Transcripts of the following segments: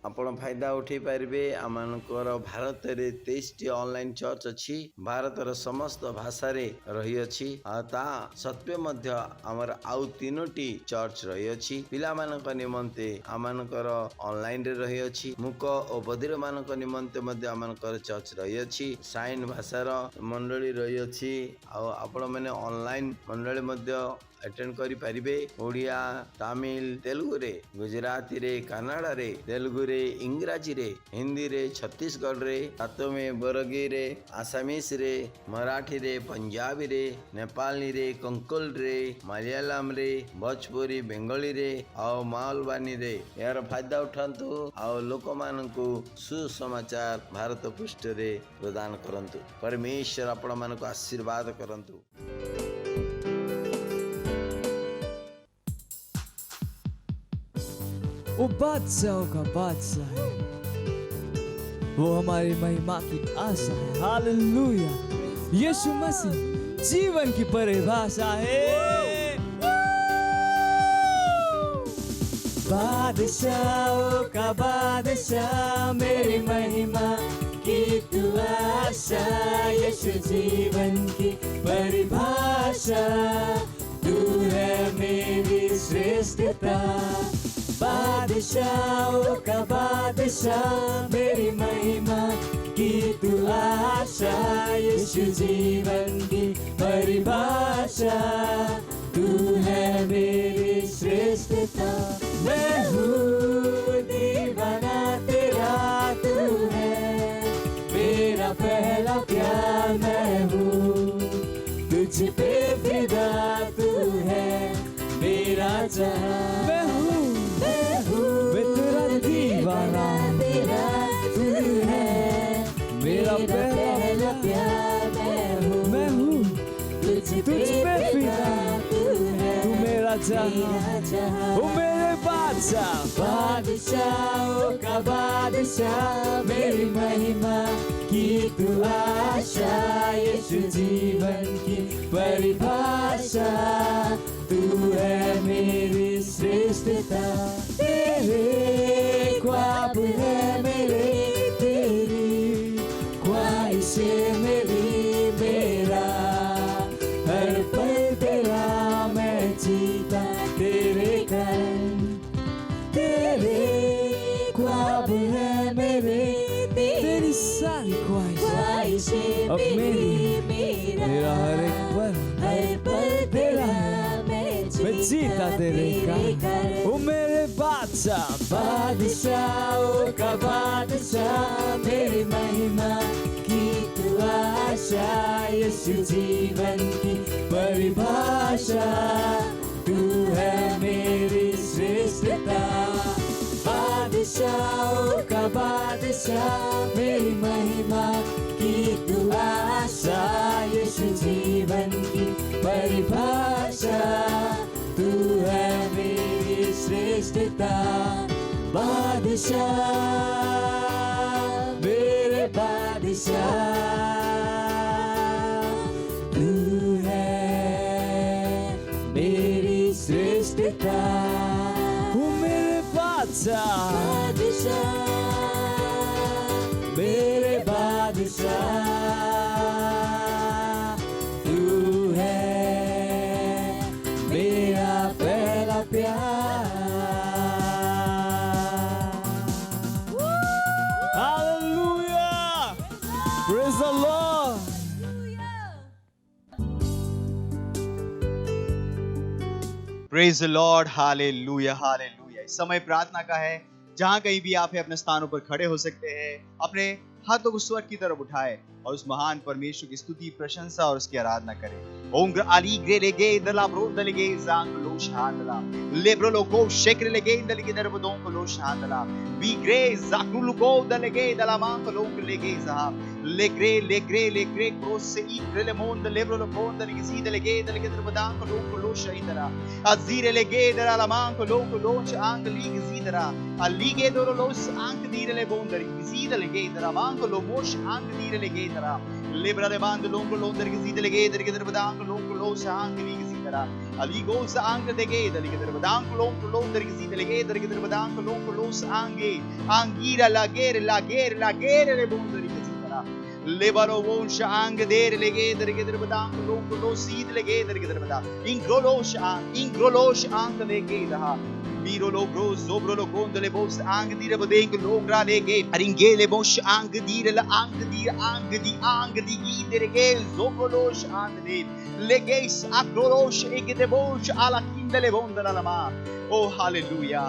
आपण फायदा उठे पारे। आमर भारत में 23 ऑनलाइन चर्च अच्छी। भारतर समस्त भाषा रही अच्छी। सत्वे मध्य आमर आउ 3टी चर्च रही अच्छी। पिला मानक निमंते आमनकर ऑनलाइन रे रही अच्छी। मूक और बधिर मानक निमंते मध्य आमनकर चर्च रही अच्छी। साइन भाषार मंडली रही अच्छी। आपण मैंने ऑनलाइन मंडली मध्य अटेंड करि परिबे। ओडिया, तमिल, तेलुगु रे, गुजराती रे, कन्नड़ रे, तेलुगु रे, इंग्राजी रे, हिंदी रे, छत्तीसगढ़ रे, सातो में बरगी रे, आसामीस रे, मराठी रे, पंजाबी रे, नेपाली रे, कंकल रे, मलयालम रे, भोजपुरी, बेंगली रे और मालवानी रे। यार फायदा उठांतु और लोक मानकु सुसमाचार भारत पृष्ठ रे प्रदान करंतु। परमेश्वर आपण मानकु आशीर्वाद करंतु। वो बादशाहों का बादशाह है, वो हमारी महिमा की आशा है। हालेलुया। यीशु मसीह जीवन की परिभाषा है। बादशाहों का बादशाह, मेरी महिमा की तू आशा। यीशु जीवन की परिभाषा, तू है मेरी श्रेष्ठता। बादशाहों का बादशाह, मेरी महिमा की तू आशा। यीशु जीवन की परिभाषा, तू है मेरी श्रेष्ठता। मैं हूँ दीवाना तेरा, तू है मेरा पहला प्यार। मैं हूँ तुझ पे फिदा, तू है मेरा जहां। मैं हूँ तेरा दीवाना, तेरा तू है मेरा पहला प्यार। मैं हूँ तुझ पे फिदा, तू मेरा जहां। ओ मेरे बादशाह, बादशाहों का बादशाह, मेरी महिमा की तू आशा। यीशु जीवन की परिभाषा, तू है मेरी श्रेष्ठता। तेरे ख्वाब है मेरे, तेरी ख्वाहिशें मेरी। मेरा हर पल तेरा, मैं जीता तेरे कारण। तेरे ख्वाब है मेरे, तेरी सारी ख्वाहिशें अब मेरी। मेरा हर एक पल तेरा, मैं जीता तेरे कारण। ओ मेरे बादशाह, बादशाहों का बादशाह, मेरी महिमा की तू आशा। यीशु जीवन की परिभाषा, तू है मेरी श्रेष्ठता। बादशाहों का बादशाह, मेरी महिमा की तू आशा। यीशु जीवन की परिभाषा, तू है मेरी श्रेष्ठता। बादशाह, मेरे बादशाह, तू है मेरी श्रेष्ठता। तू मेरे बादशाह, मेरे बादशाह, तू है मेरा पहला प्यार। Hallelujah! Praise the Lord! Praise the Lord! Hallelujah! Hallelujah! इस समय प्रार्थना का है, जहां कहीं भी आप अपने स्थानों पर खड़े हो सकते हैं, अपने हाथों को स्वर्ग की तरफ उठाए और उस महान परमेश्वर की स्तुति, प्रशंसा और उसकी आराधना करें। ओंग्र आली ग्रे लेगे दला ब्रो दलेगे जांग लो शांतला लेब्रो लोको शेक्र लेगे दलेगे दरबदों को लो शांतला वी ग्रे जाकुल को दलेगे दला मां को लोक लेगे जा लेग्रे क्रोस से ई ग्रे मोन द लेब्रो लोको दलेगे सी दलेगे दरबदां को लो शाइतरा अजीरे लेगे दला मां को लो आंग लीग जीदरा अलीगे दोरो लोस आंग दीरे ले बोंदरी सी दलेगे दला मां को लो मोश आंग दीरे लेगे दरा लेब्रा ले बांध लोंग लोंदर की जीद लेगे दर के दर बदांग लोंग लो शांग league dara aligo sang de ge de ge badang long long de ge de ge de ge badang long long ange angira la gere le bon de ge dara lebaro won shang de le ge de ge badang long long seed le ge de ge badang ingrolo shang de ge da Miro lo bros zobro lo gondole bos ang dire badeng longra lege aringele bos ang dire la ang di gidere ge zobro lo shang de legeis akrosh egede bos ala kindele bondala lama ओ hallelujah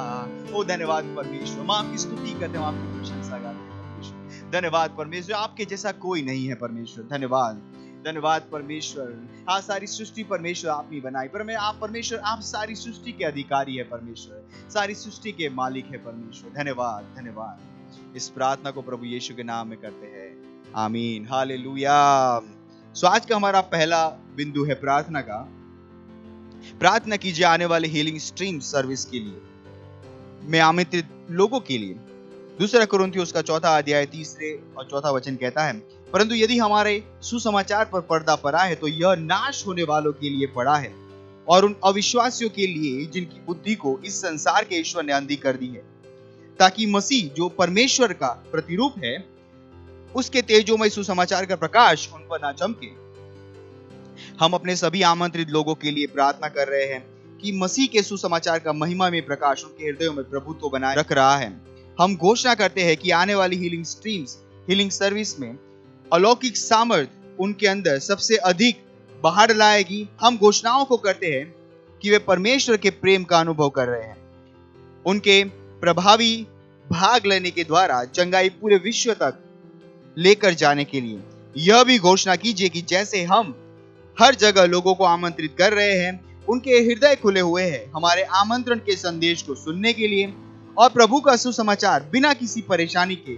ओ धन्यवाद परमेश्वर हम आपकी स्तुति करते हैं आपकी प्रशंसा करते हैं परमेश्वर धन्यवाद परमेश्वर आपके जैसा कोई नहीं है परमेश्वर धन्यवाद परमेश्वर हाँ सारी सृष्टि परमेश्वर आपने बनाई पर मैं आप परमेश्वर आप सारी सृष्टि के अधिकारी है परमेश्वर सारी सृष्टि के मालिक है परमेश्वर धन्यवाद इस प्रार्थना को प्रभु यीशु के नाम में करते हैं आमीन हालेलुया सो आज का हमारा पहला बिंदु है प्रार्थना कीजिए आने वाले हीलिंग स्ट्रीम सर्विस के लिए मैं आमंत्रित लोगों के लिए दूसरा कुरिन्थियों उसका 4 अध्याय 3 और 4 वचन कहता है परंतु यदि हमारे सुसमाचार पर पर्दा पड़ा है तो यह नाश होने वालों के लिए पड़ा है और उन अविश्वासियों के लिए जिनकी बुद्धि को इस संसार के ईश्वर ने अंधी कर दी है ताकि मसीह जो परमेश्वर का प्रतिरूप है उसके तेजोमय सुसमाचार का प्रकाश उन पर ना चमके हम अपने सभी आमंत्रित लोगों के लिए प्रार्थना कर रहे हैं कि मसीह के सुसमाचार का महिमा में प्रकाश उनके हृदयों में प्रभुत्व बनाए रख रहा है हम घोषणा करते हैं कि आने वाली हीलिंग सर्विस में अलौकिक सामर्थ उनके अंदर सबसे अधिक बाहर लाएगी हम घोषणाओं को करते हैं कि वे परमेश्वर के प्रेम का अनुभव कर रहे हैं उनके प्रभावी भाग लेने के द्वारा चंगाई पूरे विश्व तक लेकर जाने के लिए यह भी घोषणा कीजिए कि जैसे हम हर जगह लोगों को आमंत्रित कर रहे हैं उनके हृदय खुले हुए हैं हमारे आमंत्रण के संदेश को सुनने के लिए और प्रभु का सुसमाचार बिना किसी परेशानी के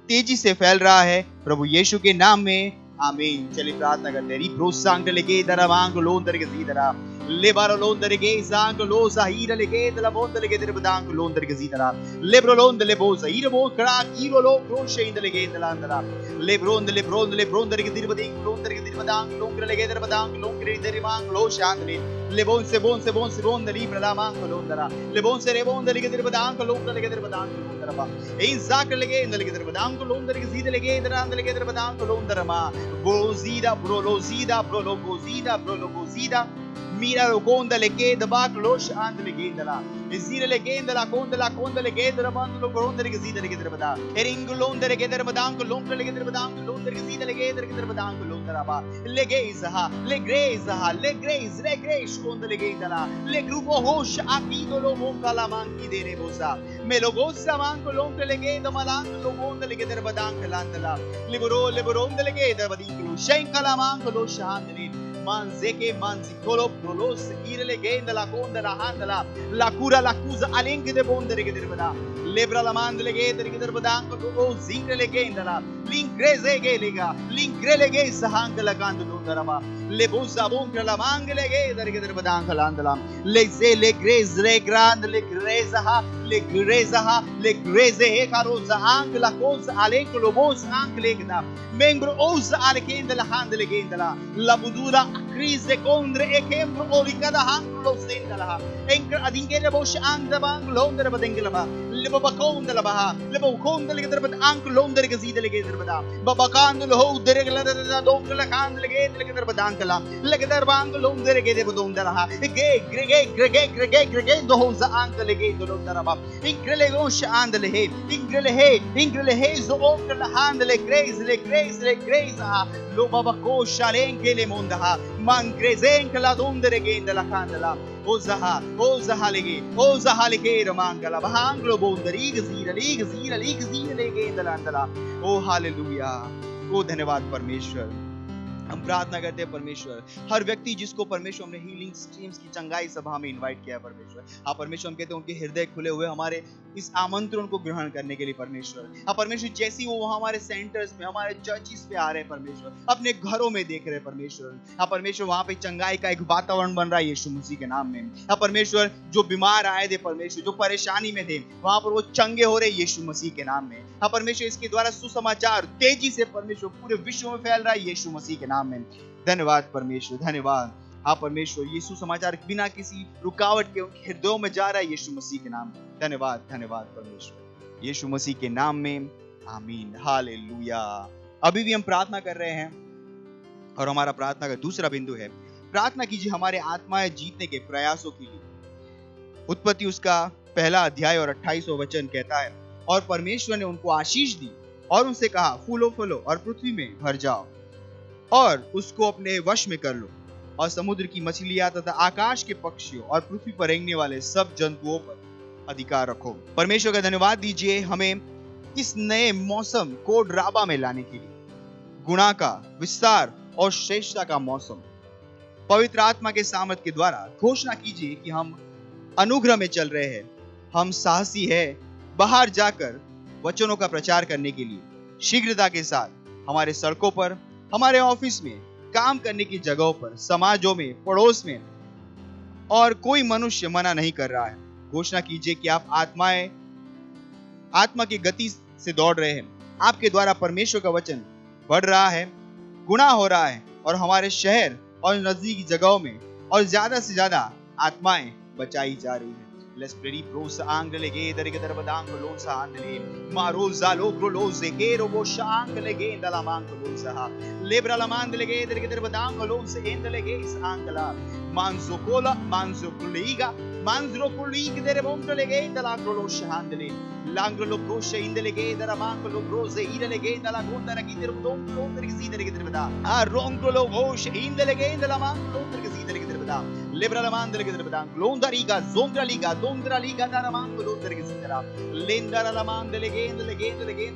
तेजी से फैल रहा है प्रभु यीशु के नाम में आमीन चलिए प्रार्थना करते हैं प्रोत्साहन लेके दरा मांग लोन दर के सीधरा लेबारो लोन दर के सांग लो साहिर लेके दला बोन दर के दर बदांग लोन दर के सीधरा लेब्रो लोन दले बो साहिर बो करा कीरो लो क्रोशे इंद लेके दला अंदरा लेब्रोन दर के दर बदिंग लोन दर के दर बदांग लोन कर लेके दर बदांग लोन करे दर मांग लो शांत ले बोन से बोन दली प्रदा मांग लोन दरा ले बोन से रे बोन दली के दर बदांग लोन कर लेके दर बदांग लोन दरा बा इन जाकर लेके इंद लेके दर बदांग लोन दर के सीधे लेके दर अंदर लेके दर बदांग लोन दरा मा Bozida, brolozida, mira lo conda le geda bak losh and le gendala. Zira le gendala conda le gedra band lo conda le zida le gedra bada. Ering londa le gedra badam ko londa le gedra badam ko londa le zida le gedra badam ko londa ba. Le grace conda le gedala. Le grupo hosh akido lo monga la manki de rebosa. Me lo gossa manco londa le geda malang lo conda le gedra badam ko landala. Libero le gedra badiklo. Shenkala manco lo shandli. Manzeke manzicolo prolos irele genda la conda la handala la cura l'accusa alenche de bondere che derbada lebra la mandele che derbada o zingre le genda la l'ingrese che lega l'ingrele che sahang la ganda dondarama le bosa bongra la mangele che derbada landala le ze le grez le grand le greze he caroza anche la cosa alenche lo bos anche legda membro osa ale genda la handele genda la budura crise condre e kembro oricada hanglo sendala enker adingere bosh anda bang londere badengela ba lebo bakonda la ba lebo konda le gedre bad ank londere ke zide le gedre bada baba kand lo dere la dongla kand le gedre bad ankla le gedre bang londere ke de bodonda la ge do hoza ank le gedre londara ba inkrele gosh andle he zo onkla handle crazy lo baba kosha lenke le monda man crezen la dondere genda la candela ozaha lege ramangala bahanglo bondari gzira le genda la andala O hallelujah ओ धन्यवाद परमेश्वर हम प्रार्थना करते हैं परमेश्वर हर व्यक्ति जिसको परमेश्वर हमने हीलिंग स्ट्रीम्स की चंगाई सभा में इनवाइट किया है परमेश्वर हाँ परमेश्वर हम कहते हैं उनके हृदय खुले हुए हमारे इस आमंत्रण को ग्रहण करने के लिए परमेश्वर हाँ परमेश्वर जैसी वो हमारे सेंटर्स में हमारे चर्चिस पे आ रहे हैं परमेश्वर अपने घरों में देख रहे हैं परमेश्वर हाँ परमेश्वर वहां पे चंगाई का एक वातावरण बन रहा है यीशु मसीह के नाम में हाँ परमेश्वर जो बीमार आए थे परमेश्वर जो परेशानी में थे वहां पर वो चंगे हो रहे यीशु मसीह के नाम में हाँ परमेश्वर इसके द्वारा सुसमाचार तेजी से परमेश्वर पूरे विश्व में फैल रहा है यीशु मसीह के नाम में धन्यवाद परमेश्वर धन्यवाद हाँ परमेश्वर, यीशु समाचार बिना किसी रुकावट के उनके हृदयों में जा रहा है यीशु मसीह के नाम में। धन्यवाद धन्यवाद परमेश्वर, यीशु मसीह के नाम में आमीन, हालेलुया। अभी भी हम प्रार्थना कर रहे हैं और हमारा प्रार्थना का दूसरा बिंदु है, प्रार्थना कीजिए हमारे आत्माएं जीतने के प्रयासों के लिए। उत्पत्ति उसका पहला अध्याय और 28वां वचन कहता है, और परमेश्वर ने उनको आशीष दी और उनसे कहा, फूलो फलो और पृथ्वी में भर जाओ और उसको अपने वश में कर लो, और समुद्र की मछलियां तथा आकाश के पक्षियों और पृथ्वी पर रेंगने वाले सब जंतुओं पर अधिकार रखो। परमेश्वर का धन्यवाद दीजिए हमें इस नए मौसम कोड राबा में लाने के लिए, गुणा का, विस्तार और श्रेष्ठता का मौसम। पवित्र आत्मा के सामर्थ के द्वारा घोषणा कीजिए कि हम अनुग्रह में चल रहे हैं, हम साहसी हैं बाहर जाकर वचनों का प्रचार करने के लिए, शीघ्रता के साथ हमारे सड़कों पर, हमारे ऑफिस में, काम करने की जगहों पर, समाजों में, पड़ोस में, और कोई मनुष्य मना नहीं कर रहा है। घोषणा कीजिए कि आप आत्मा की गति से दौड़ रहे हैं, आपके द्वारा परमेश्वर का वचन बढ़ रहा है, गुणा हो रहा है, और हमारे शहर और नजदीकी जगहों में और ज्यादा से ज्यादा आत्माएं बचाई जा रही है। Let's pray. Prosa angle ge dare ke darba dang lo sa andle maro zalo lo ze ke ro bo shangle ge dala mang lo sa ha lebra la mandle ge dare ke darba dang lo se endle ge is angla manzo kuliga manzro kulig dare bomtole ge dala lo shandle langlo pro she indle ge dara mang lo pro ze idle ge dala gondara ki der dom lo der ki sidere ge darba da a ronglo go she indle ge dala mang lo der ki sidere ge darba da lebra la mandle ge darba dang londariga zondraliga Dondraliga Daramando Londrigizera, Lendara Lamande Legend,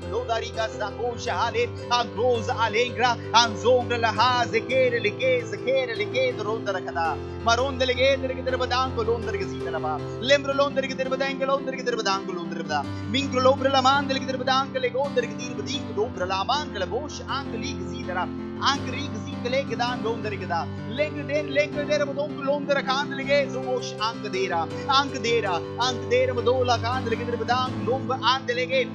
Lodariga Sakosha Ale, Angrosa Allegra, Anzongra La Haze, Kere Legate, Rondarakada, Maron de Legate, Londrigizera, Lembro Londrigizera, Londrigizera, Mincro Lobra Lamande Legondrigizera, Dobra Lamande La Bosch, Angelic Zidera, Angelic Zidelegadan Londrigada, Lengren, Londra Candelige, Zosh Ankadera, Ankdera Madola Candelige, Badang, Lumba Andelege,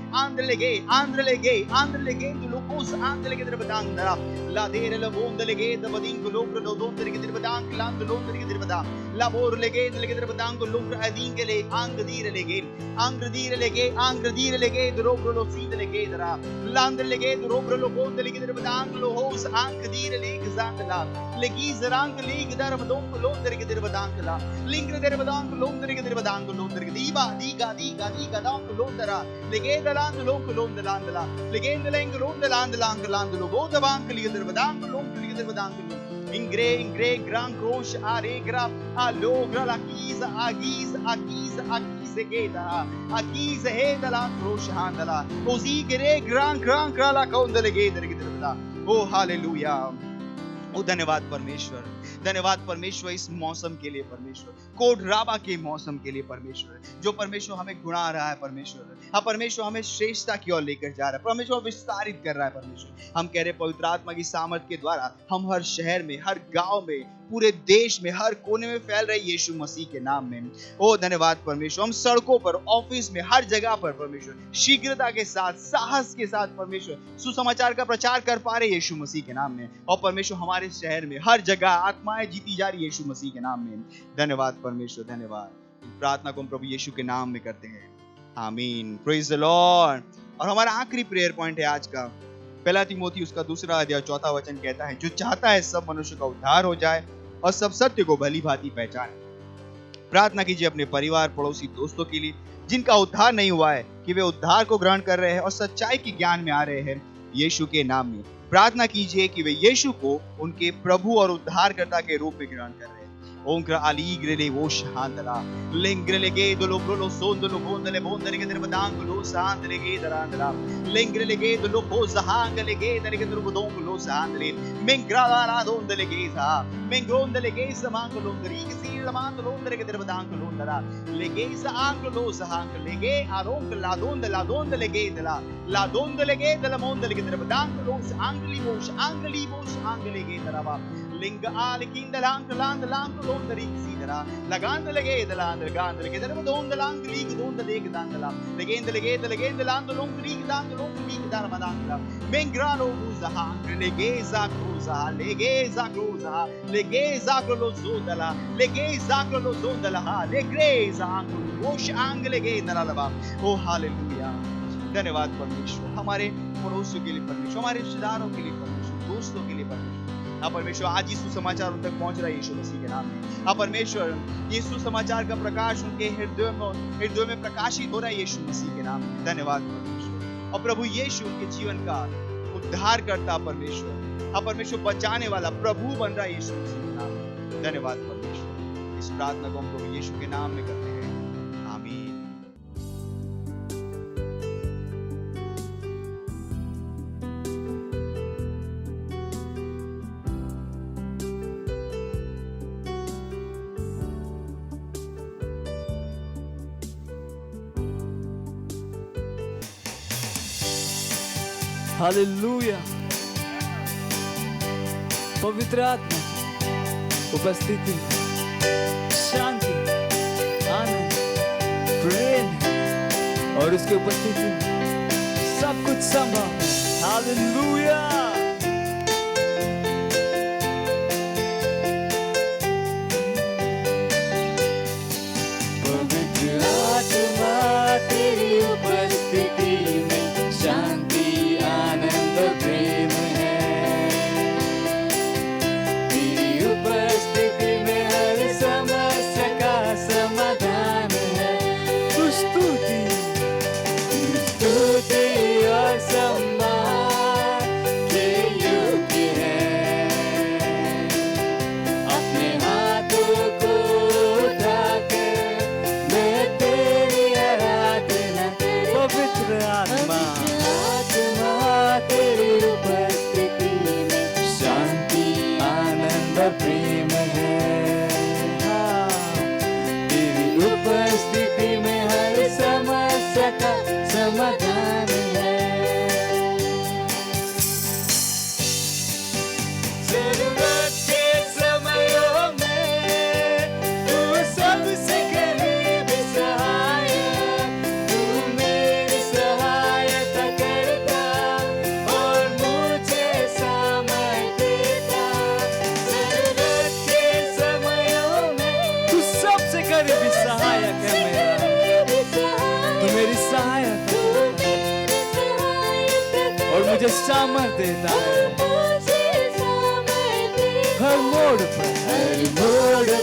Locos Andelege, Badanga, La Dera La Bondelege, the Badingo Lobra, Londrige, Badang, Land Londrige, Badang, Labor Legate, the Badango Lubra Adingele, Angradire Legate, the Robro Sea Delegate, Land Legate, the Robro Loco, the Legate, Badanglo, Hose, Ankadire League Zandala, Legis, Rank League, Darabadon, Londrige, Badangla, Linger, Badang, Londrige, Badang, Londrige, Diga, Down to Londra, Legate the Land, Local Londra, Legate the Lang, Land, Logo, the Bank, Liga, Badang, Londrige, Badang. Ingre, Gran Croce, Aregra, Alogra, la Chiesa, Achise, Heda, la Croce, Handala, così che Gran, la Condele, Oh, hallelujah. ओ धन्यवाद परमेश्वर इस मौसम के लिए, परमेश्वर code राबा के मौसम के लिए, परमेश्वर जो परमेश्वर हमें गुणा रहा है, परमेश्वर हमें श्रेष्ठता की ओर लेकर जा रहा है, परमेश्वर विस्तारित कर रहा है। परमेश्वर हम कह रहे पवित्र आत्मा की सामर्थ के द्वारा हम हर शहर में, हर गांव में, पूरे देश में, हर कोने में फैल रहे यीशु मसीह के नाम में। ओ धन्यवाद परमेश्वर, हम सड़कों पर, ऑफिस में, हर जगह पर परमेश्वर शीघ्रता के साथ, साहस के साथ परमेश्वर सुसमाचार का प्रचार कर पा रहे यीशु मसीह के नाम में। और परमेश्वर हमारे शहर में हर जगह आत्माएं जीती जा रही यीशु मसीह के नाम में। धन्यवाद परमेश्वर, धन्यवाद। प्रार्थना को हम प्रभु यीशु के नाम में करते हैं, आमीन। Praise the Lord. और हमारा आखिरी प्रेयर पॉइंट है आज का, पहला तिमोथी उसका 2 अध्याय 4 वचन कहता है, जो चाहता है सब मनुष्य का उद्धार हो जाए और सब सत्य को भली भांति पहचाने। प्रार्थना कीजिए अपने परिवार, पड़ोसी, दोस्तों के लिए जिनका उद्धार नहीं हुआ है, कि वे उद्धार को ग्रहण कर रहे हैं और सच्चाई के ज्ञान में आ रहे हैं यीशु के नाम में। प्रार्थना कीजिए कि वे यीशु को उनके प्रभु और उद्धारकर्ता के रूप में ग्रहण कर रहे हैं। Onkra aligrele vosh handala lengrele ge dolo prolo sondolo gondele bondele ge derbadangolo sandele ge darandala lengrele ge dolo poza hangele ge dele ge derbadongolo sandele mengrala la dondele ge sa mengrondele ge samangolo ndri ge sila mandolo ndre ge derbadangolo ndara lege sa angolo sa hangele ge aronkla dondele ge dela la dondele ge dela mondele ge derbadangolo angli vosh angele ge daraba लिंग आल किंद लांग लांग लांग loan दरी सीधरा लगांद लगे दलांद लगांद लगे दर दोन दलांग league दोन दलेग दांदला लगेंद लांद loan league दांद loan league दार मदांगला mengralo uzaha legeza cruza legeza lo zodala legeza lo zodala ha legreza anglo wosh angle ge नलालबा ओ hallelujah. धन्यवाद परमेश्वर, हमारे पड़ोसियों के लिए परमेश्वर, हमारे रिश्तेदारों के लिए परमेश्वर, दोस्तों के लिए परमेश्वर। हाँ परमेश्वर, आज यीशु समाचार उन तक पहुंच रहा है यीशु मसीह के नाम में। हाँ परमेश्वर, यीशु समाचार का प्रकाश उनके हृदय में प्रकाशित हो रहा है यीशु मसीह के नाम में। धन्यवाद परमेश्वर। और प्रभु यीशु उनके जीवन का उद्धार करता परमेश्वर, हाँ परमेश्वर बचाने वाला प्रभु बन रहा है यीशु मसीह के नाम में। धन्यवाद परमेश्वर। इस प्रार्थना को हम प्रभु यीशु के नाम में करते हैं, आमीन। हालेलुया। पवित्र आत्मा उपस्थिति, शांति, आनंद, प्रेम और उसके उपस्थिति में सब कुछ संभव है। हालेलुया। पवित्र आत्मा तेरी उपस्थिति में शांति, आनंद, प्रेम है। तेरी उपस्थिति में हर समस्या का समाधान है। तू स्तुति और सम्मान के योग्य है। अपने हाथों को उठाकर मैं तेरी आराधना, पवित्र आत्मा तेरी उपस्थिति में शांति, आनंद, प्रेम है। हाँ, तेरी उपस्थिति में हर समस्या का समाधान है। जरूरत के समयों में तू सबसे करीब सहायक, तू मेरी सहायता करता और मुझे सामर्थ देता। जरूरत के समयों में तू सबसे करीबी सहायक है मेरा, तू मेरी सहायता और मुझे सामर्थ देता है। हर मोड़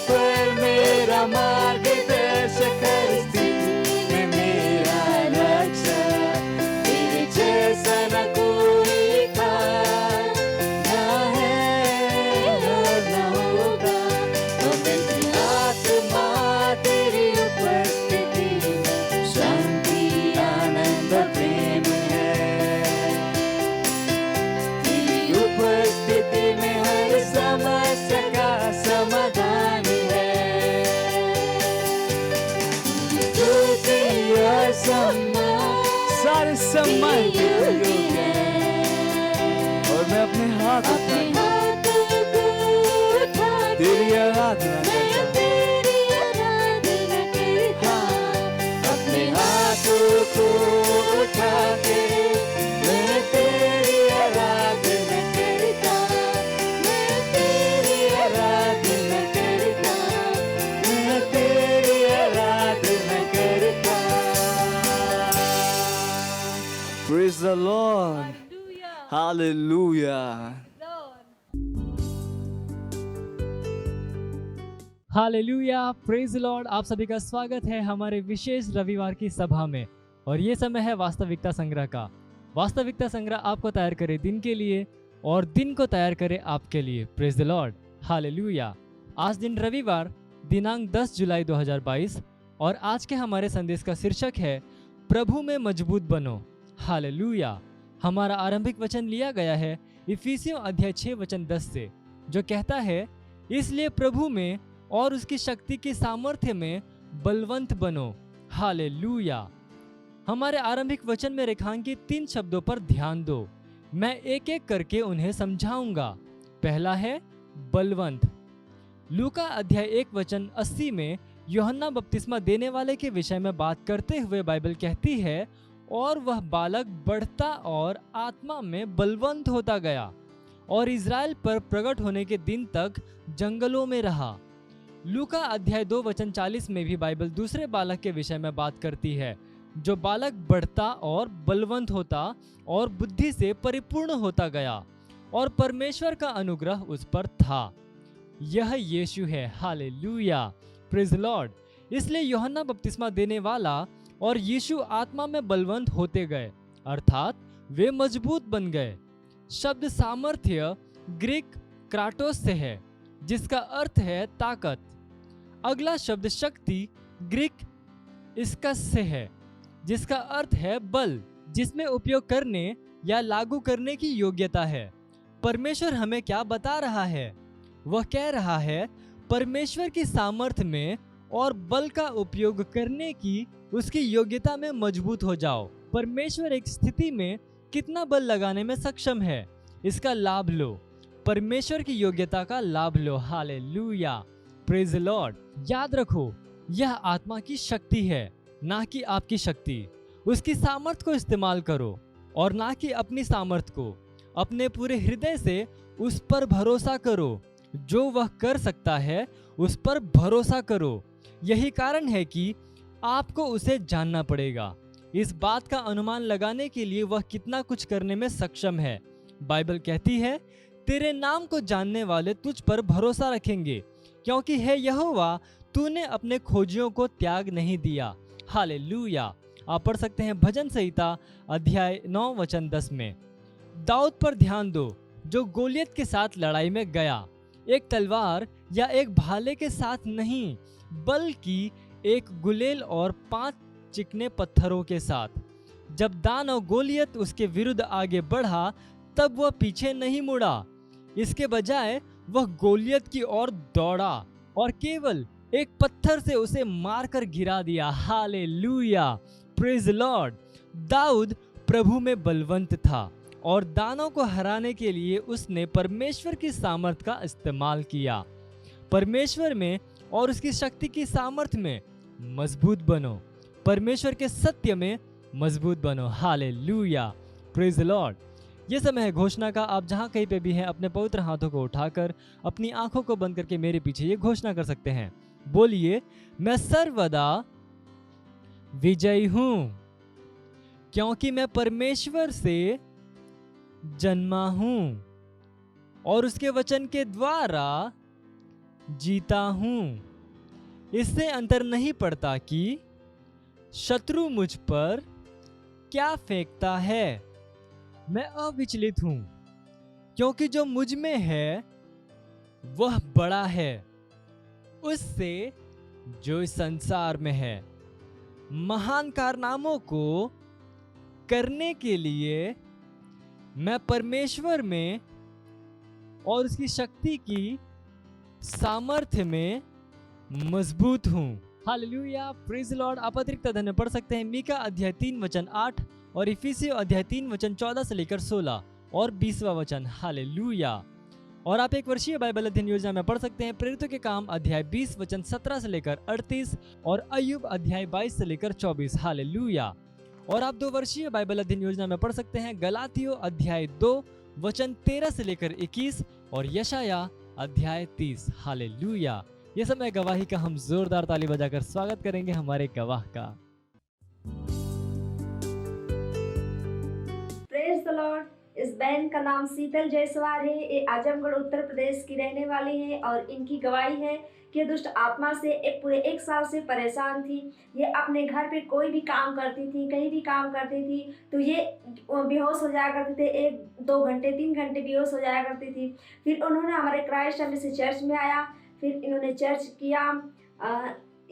पर मेरा मार्गदर्शक, हर स्थिति में मेरा रक्षक। तेरे जैसा न कोई था, ना है और न होगा। पवित्र आत्मा तेरी उपस्थिति में शांति, आनंद, प्रेम है। तेरी उपस्थिति में हर समस्या का समाधान है। स्तुति और सम्मान, सारे सम्मान के योग्य है। और मैं अपने हाथ उठा तेरी आराधना करता हूँ। अपने हाथों को उठा के मैं तेरी आराधना करता, मैं तेरी आराधना करता, मैं तेरी आराधना करता। Praise the Lord. Hallelujah. Hallelujah, praise Lord. आप सभी का स्वागत है हमारे विशेष रविवार की सभा में। और ये समय है वास्तविकता संग्रह का। वास्तविकता संग्रह आपको तैयार करे दिन के लिए और दिन को तैयार करे आपके लिए। Praise the Lord, hallelujah. आज दिन रविवार दिनांक 10 जुलाई 2022 और आज के हमारे संदेश का शीर्षक है प्रभु में मजबूत बनो। हालेलुया। हमारा आरंभिक वचन लिया गया है इफिसियों अध्याय 6 वचन 10 से, जो कहता है, इसलिए प्रभु में और उसकी शक्ति की सामर्थ्य में बलवंत बनो। हालेलुया। हमारे आरंभिक वचन में रेखांकित 3 शब्दों पर ध्यान दो। मैं एक एक करके उन्हें समझाऊंगा। पहला है बलवंत। लूका अध्याय 1:80 में यूहन्ना बपतिस्मा देने वाले के विषय में बात करते हुए बाइबल कहती है, और वह बालक बढ़ता और आत्मा में बलवंत होता गया और इज़राइल पर प्रकट होने के दिन तक जंगलों में रहा। लूका अध्याय 2:40 में भी बाइबल दूसरे बालक के विषय में बात करती है, जो बालक बढ़ता और बलवंत होता और बुद्धि से परिपूर्ण होता गया और परमेश्वर का अनुग्रह उस पर था। यह यीशु है। Hallelujah, praise the Lord. इसलिए यूहन्ना बपतिस्मा देने वाला और यीशु आत्मा में बलवंत होते गए, अर्थात वे मजबूत बन गए। शब्द सामर्थ्य ग्रीक क्राटोस से है, जिसका अर्थ है ताकत। अगला शब्द शक्ति ग्रीक इस्कस से है, जिसका अर्थ है बल, जिसमें उपयोग करने या लागू करने की योग्यता है। परमेश्वर हमें क्या बता रहा है? वह कह रहा है, परमेश्वर की सामर्थ्य में और बल का उपयोग करने की उसकी योग्यता में मजबूत हो जाओ। परमेश्वर एक स्थिति में कितना बल लगाने में सक्षम है, इसका लाभ लो। परमेश्वर की योग्यता का लाभ लो। Hallelujah, praise the Lord. याद रखो, यह आत्मा की शक्ति है, ना कि आपकी शक्ति। उसकी सामर्थ्य को इस्तेमाल करो और ना कि अपनी सामर्थ्य को। अपने पूरे हृदय से उस पर भरोसा करो। जो वह कर सकता है उस पर भरोसा करो। यही कारण है कि आपको उसे जानना पड़ेगा, इस बात का अनुमान लगाने के लिए वह कितना कुछ करने में सक्षम है। बाइबल कहती है, तेरे नाम को जानने वाले तुझ पर भरोसा रखेंगे, क्योंकि है यहोवा, तूने अपने खोजियों को त्याग नहीं दिया। हालेलुया। आप पढ़ सकते हैं भजन संहिता अध्याय 9:10 में। दाऊद पर ध्यान दो, जो गोलियत के साथ लड़ाई में गया, एक तलवार या एक भाले के साथ नहीं, बल्कि एक गुलेल और 5 चिकने पत्थरों के साथ। जब दानव गोलियत उसके विरुद्ध आगे बढ़ा, तब वह पीछे नहीं मुड़ा। इसके बजाय वह गोलियत की ओर दौड़ा और केवल एक पत्थर से उसे मारकर गिरा दिया। Hallelujah, praise the Lord. दाऊद प्रभु में बलवंत था और दानों को हराने के लिए उसने परमेश्वर की सामर्थ्य का इस्तेमाल किया। परमेश्वर में और उसकी शक्ति की सामर्थ्य में मजबूत बनो। परमेश्वर के सत्य में मजबूत बनो। Hallelujah, praise the Lord. ये समय है घोषणा का। आप जहां कहीं पे भी हैं, अपने पवित्र हाथों को उठाकर अपनी आंखों को बंद करके मेरे पीछे ये घोषणा कर सकते हैं। बोलिए, मैं सर्वदा विजयी हूं, क्योंकि मैं परमेश्वर से जन्मा हूं और उसके वचन के द्वारा जीता हूं। इससे अंतर नहीं पड़ता कि शत्रु मुझ पर क्या फेंकता है, मैं अविचलित हूं, क्योंकि जो मुझ में है वह बड़ा है उससे जो इस संसार में है। महान कारनामों को करने के लिए मैं परमेश्वर में और उसकी शक्ति की सामर्थ्य में मजबूत हूं। Hallelujah, praise the Lord. आप अतिरिक्त धन्य पढ़ सकते हैं मीका अध्याय 3:8 और इफिसियों अध्याय 3:14 से लेकर 16 और 20वां वचन। हालेलुया। और आप एक वर्षीय बाइबल अध्ययन योजना में पढ़ सकते हैं प्रेरितों के काम अध्याय 20:17 से लेकर 38 और अय्यूब अध्याय 22 से लेकर 24। हालेलुया। और आप 2 वर्षीय बाइबल अध्ययन योजना में पढ़ सकते हैं गलातियों अध्याय 2:13 से लेकर 21 और यशाया अध्याय 30। हालेलुया। ये समय गवाही का हम जोरदार ताली बजाकर स्वागत करेंगे हमारे गवाह का। Praise the Lord. इस बहन का नाम शीतल जायसवाल है। ये आजमगढ़ उत्तर प्रदेश की रहने वाली है और इनकी गवाही है कि दुष्ट आत्मा से पूरे 1 साल से परेशान थी। ये अपने घर पे कोई भी काम करती थी, कहीं भी काम करती थी तो ये बेहोश हो जाया करते थे। 1-2 घंटे 3 घंटे बेहोश हो जाया करती थी। फिर उन्होंने हमारे क्राइस्ट से चर्च में आया। फिर इन्होंने चर्च किया,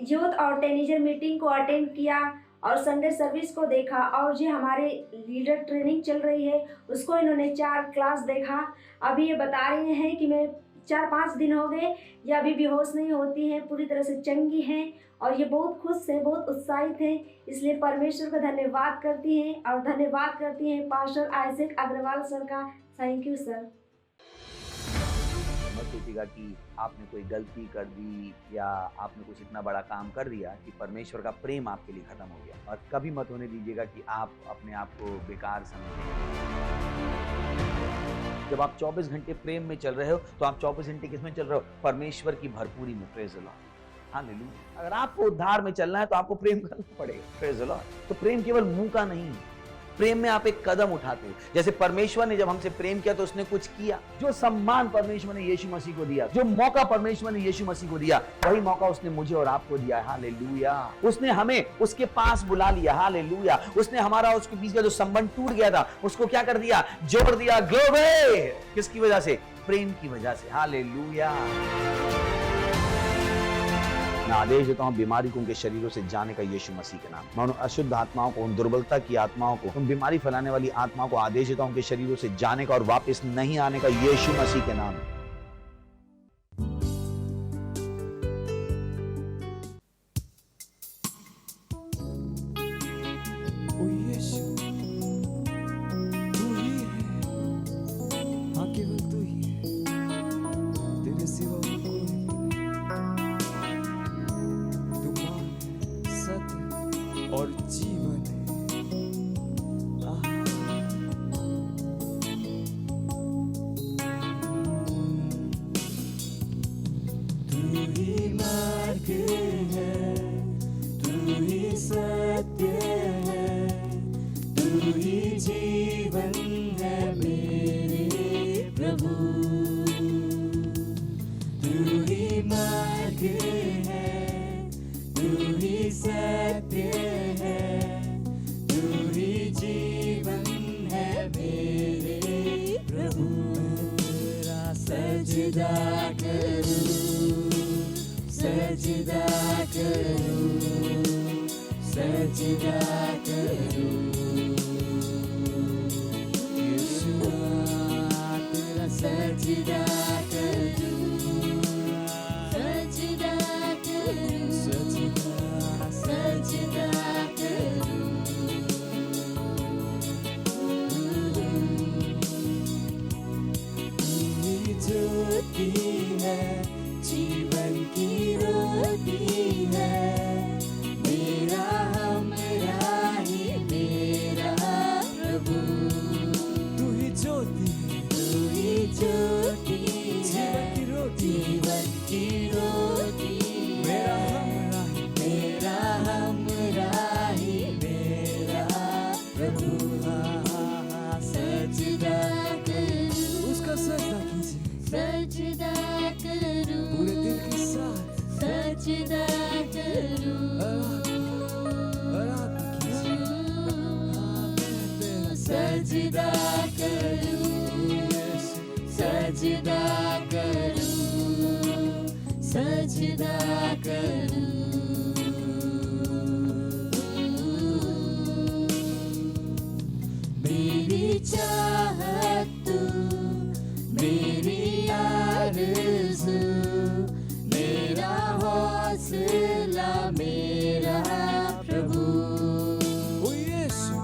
यूथ और टीनेजर मीटिंग को अटेंड किया और संडे सर्विस को देखा। और जो हमारे लीडर ट्रेनिंग चल रही है उसको इन्होंने 4 क्लास देखा। अभी ये बता रहे हैं कि मैं 4-5 दिन हो गए, ये अभी बेहोश नहीं होती हैं, पूरी तरह से चंगी हैं और ये बहुत खुश है, बहुत उत्साहित हैं। इसलिए परमेश्वर का धन्यवाद करती हैं और धन्यवाद करती हैं पास्टर आइजैक अग्रवाल सर का। Thank you sir. मत्ती सोचेगा कि आपने कोई गलती कर दी या आपने कुछ इतना बड़ा काम कर दिया कि परमेश्वर का प्रेम आपके लिए खत्म हो गया। और कभी मत होने दीजिएगा कि आप अपने आप को बेकार समझें। जब आप 24 घंटे प्रेम में चल रहे हो तो आप 24 घंटे किसमें चल रहे हो? परमेश्वर की भरपूरी में। Praise the Lord, hallelujah. अगर आपको उद्धार में चलना है तो आपको प्रेम करना पड़ेगा। Praise the Lord. तो प्रेम केवल मुंह का नहीं है, प्रेम में आप एक कदम उठाते हो। जैसे परमेश्वर ने जब हमसे प्रेम किया तो उसने कुछ किया। जो सम्मान परमेश्वर ने यीशु मसीह को दिया, जो मौका परमेश्वर ने यीशु मसीह को दिया, वही मौका उसने मुझे और आपको दिया है। हालेलुया। उसने हमें उसके पास बुला लिया। हालेलुया। उसने हमारा उसके बीच का जो संबंध टूट गया था उसको क्या कर दिया? जोड़ दिया। ग्लोरी। किसकी वजह से? प्रेम की वजह से। हालेलुया। मैं आदेश देता हूं बीमारी को उनके शरीरों से जाने का यीशु मसीह के नाम। मैं उन अशुद्ध आत्माओं को, उन दुर्बलता की आत्माओं को, उन बीमारी फैलाने वाली आत्माओं को आदेश देता हूं उनके शरीरों से जाने का और वापस नहीं आने का यीशु मसीह के नाम। ओ यीशु, तू ही है, हाँ केवल तू ही है, तेरे सिवा और कोई भी नहीं। तू मार्ग है, सत्य और जीवन है। तू ही मार्ग है, तू ही सत्य है, तू ही जीवन है मेरे प्रभु। तू ही मार्ग है, तू ही सत्य है, तू ही जीवन है मेरे प्रभु। तेरा सजदा करूं, सजदा करूं, सजदा करूं। यीशुआ तेरा सजदा करूं, सजदा करूं, सजदा सजदा करूं। तू ज्योति है, जीवन की रोटी है, मेरा हमरा ही मेरा प्रभु। तू ही ज्योति है, तू ही ज्योति है, जीवन की रोटी, मेरा हमरा ही मेरा प्रभु। सजदा करूं, उसका सजदा कीजिए, सजदा करूं, पूरे दिल के साथ सजदा करूं, आराधना कीजिए। सजदा करूं, सजदा करूं, सजदा करूं। मेरी चाहत तू, मेरी आरज़ू, मेरा हौसला मेरा प्रभु। ओ यीशु,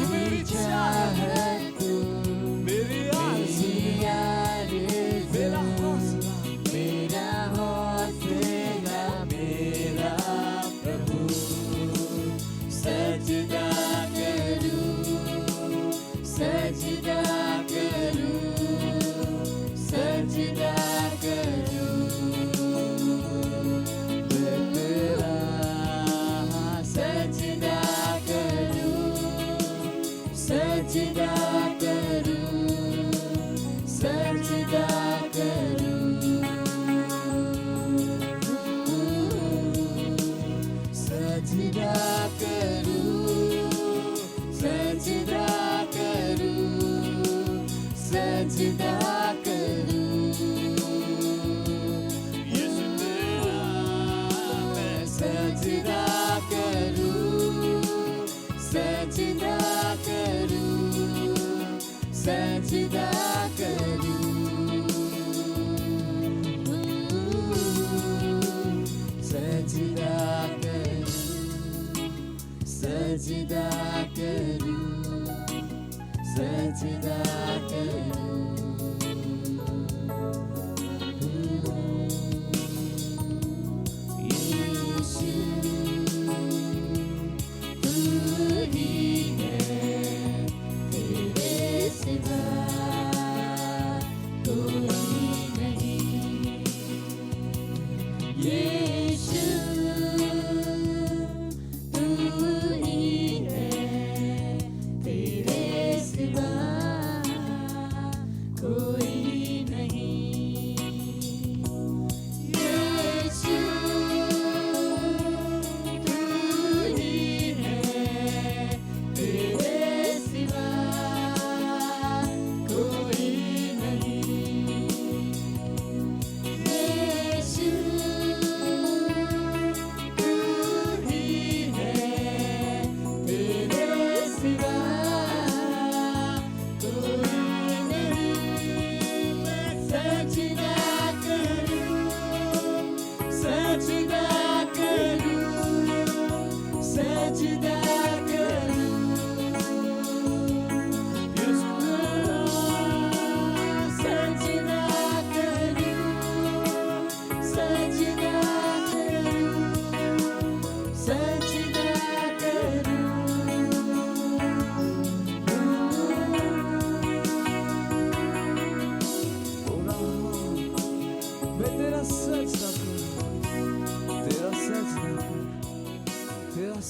मेरी चाहत तू, मेरी आरज़ू, मेरा हौसला, मेरा हौसला मेरा प्रभु। सजदा करूं, सजदा करूं, सजदा करूं। तेरा सजदा करूं, सजदा करूं, सजदा करूं। सजदा करूं, सजदा करूं, सजदा करूं। यीशु तेरा मैं सजदा करूं, सजदा करूं, सजदा करूं। सजदा करूं, सजदा करूं, सजदा करूं।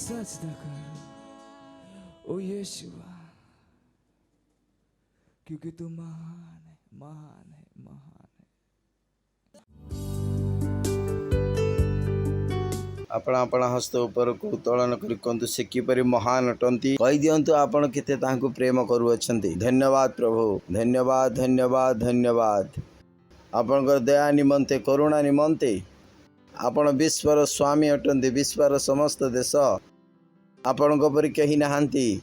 सजदा करूं ओ यीशुआ, क्योंकि तू महान है, महान है, महान है। आपण आपण हस्त ऊपर को उत्तोलन करी कहतु से किपरि महान अटंती कहि दियंतु आपण केते ताहाकु प्रेम करू अछंती। धन्यवाद प्रभु, धन्यवाद धन्यवाद धन्यवाद। आपणकर दया निमंते करुणा निमंते आपण विश्वर स्वामी अटंती, विश्वर समस्त देश आपण परि कहीं नहांती।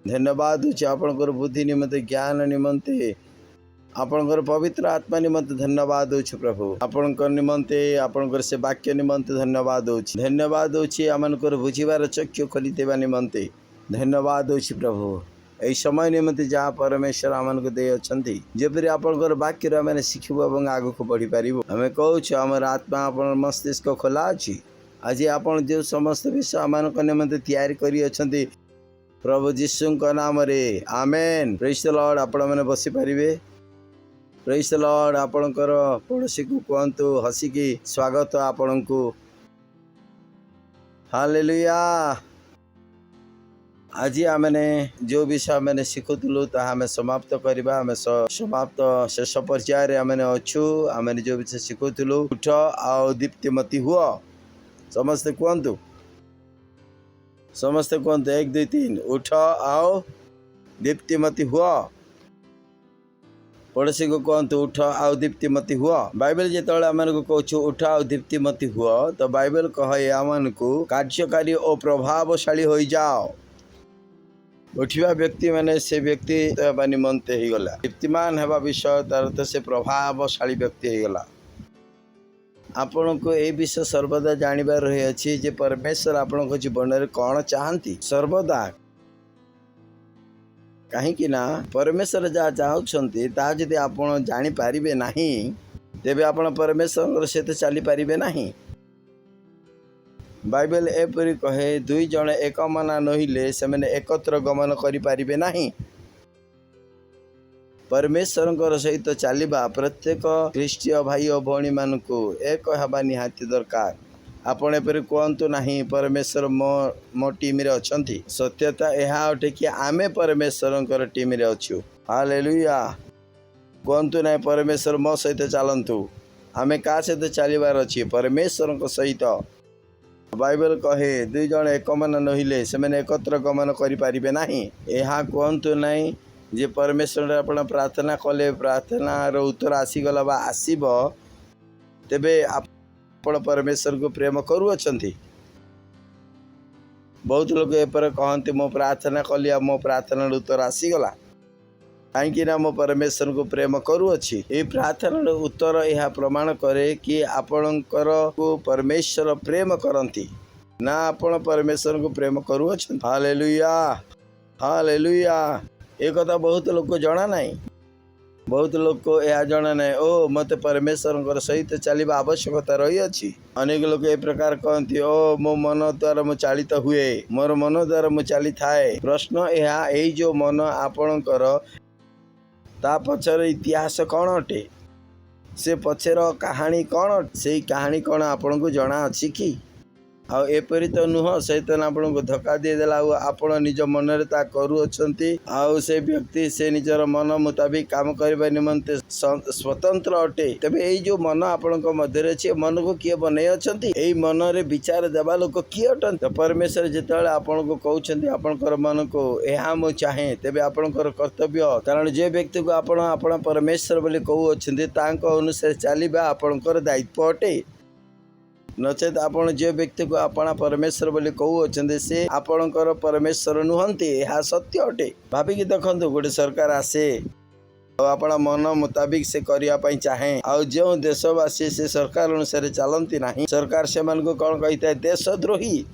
धन्यवाद होछि आपणकर बुद्धि निमंते, ज्ञान निमंते, आपणकर पवित्र आत्मा निमंते धन्यवाद होछि प्रभु। आपणकर निमंते, आपणकर से वाक्य निमंते धन्यवाद होछि। धन्यवाद होछि आमनकर बुझिबार चक्षु खोली देबा निमंते धन्यवाद होछि प्रभु। एहि समय निमंते जहाँ परमेश्वर आमन को दे अछंती, जेपरि आपणकर वाक्य आमे शिखिबो एवं आगु को बढ़ी पारिबो। आमे कहूछु हमर आत्मा आपण मस्तिष्क खोला अछि। आज आपण जो समस्त विषय आमनक निमंते तैयारी करी अछंती प्रभु यीशु को नाम रे आमेन। Praise the Lord. आपण माने बसी पारिबे। Praise the Lord. आपणकर पड़ोसी को कहतु हसी की स्वागत आपण को। हालेलुया। आज आमने जो विषय मैंने शिखुलु ताहा आम समाप्त करवा। आम समाप्त शेष पर्यायर आमने अच्छु। आमने जो विषय शिखुलु उठ आओ दीप्तिमती हुआ। समस्ते कहतु, समस्ते कहतु 1 2 3 उठ आओ दीप्तिमती हुआ। पड़ोसी को कहतु उठ आओ दीप्तिमती हुआ। बाइबल जिते आम को कहूँ उठ आओ दीप्तिमती हुआ, तो बाइबल कहे आम को कार्यकारी और प्रभावशाली हो जाओ। उठा व्यक्ति माने से व्यक्ति हेबा निमंते ही गला। दीप्तिमान हेबा विषय तार तो से प्रभावशाली व्यक्ति ही गला। आपण को ए विषय सर्वदा जानिबार रही अछि जे परमेश्वर आपण को जीवन रे कोन चाहंती सर्वदा। कहीं ना परमेश्वर जहाँ चाहते ता जदि आपण जानी पारिबे नाही, तेबे आपण परमेश्वर सहित चली पारिबे नाही। बाइबल एपरी कहे 2 जण एक मना नहिले से एकत्र गमन करि पारिबे नाही। परमेश्वर सहित चलवा प्रत्येक ख्रीष्टीय भाई और भौणी मान को एक हवा निहाती दरकार। आपण एपरी कहतु नाही परमेश्वर मो टीम रे अछंती। सत्यता यह अटे कि आमे परमेश्वर टीम रे अछु। हालेलुया। कहतु ना परमेश्वर मो सहित चलतु। आमे का सहित चलबार अछि? परमेश्वर सहित। बाइबल कहे 2 जण एक मन नहिले से एकत्र गमन करि पारिबे नाही। यह कहतु नाही जे परमेश्वर आपण प्रार्थना कले प्रार्थनार उत्तर आसीगला बा आसीब, तेबे आपण परमेश्वर को प्रेम करू अछंती। बहुत लोग एपर कहते मो प्रार्थना कली आ मो प्रार्थनार उत्तर आसीगला, कहीं ना मो परमेश्वर को प्रेम करू अछि। ये प्रार्थनार उत्तर यह प्रमाण करे कि आपणकर को परमेश्वर प्रेम करंती ना आपण परमेश्वर को प्रेम करू अछंती। हालेलुया। हालेलुया। एक कथा बहुत लोग को जाना नहीं। बहुत लोग को यह जाना नहीं ओ मते परमेश्वर सहित चलवा आवश्यकता रही अछि। अनेक लोग ए प्रकार कहते ओ मो मन द्वारा मु चालित हुए, मोर मन द्वारा मु चली थाए। प्रश्न यह जो मन आपणकर ता पछर इतिहास कौन अटे? से पछर कहानी कौन अटे? से कहानी कौन आपन को जना अछि कि? आ एपरी तो नुह सैतान आपन को धक्का दे देला आपण निज मन रे ता करू अछंती। आ से व्यक्ति से निजर मन मुताबिक काम करबा निमंते स्वतंत्र अटे। तबे एई जो मन आपन को मध्य रे छै, मन को किए बनै अछंती? एई मन रे विचार देबा लोक किए अटन? तो परमेश्वर जेतेले आपन को कहउछंती आपनकर मन को एहा मो चाहे, तेबे आपनकर कर्तव्य। कारण जे व्यक्ति को आपण परमेश्वर बोली कहू अछंती तांको अनुसार चलीबा आपनकर दायित्व अटे। नचेत आपण जे व्यक्ति को आपण परमेश्वर बोली कहू अछंती से आपणकर परमेश्वर नुहंती। यह सत्य अटे। भाविकी देखंतु गोटे सरकार आसे आपण मन मुताबिक से करिया पई चाहे, आ जो देशवासी से सरकार अनुसार चलती नहीं, सरकार से मन को कौन कही था? देशद्रोही।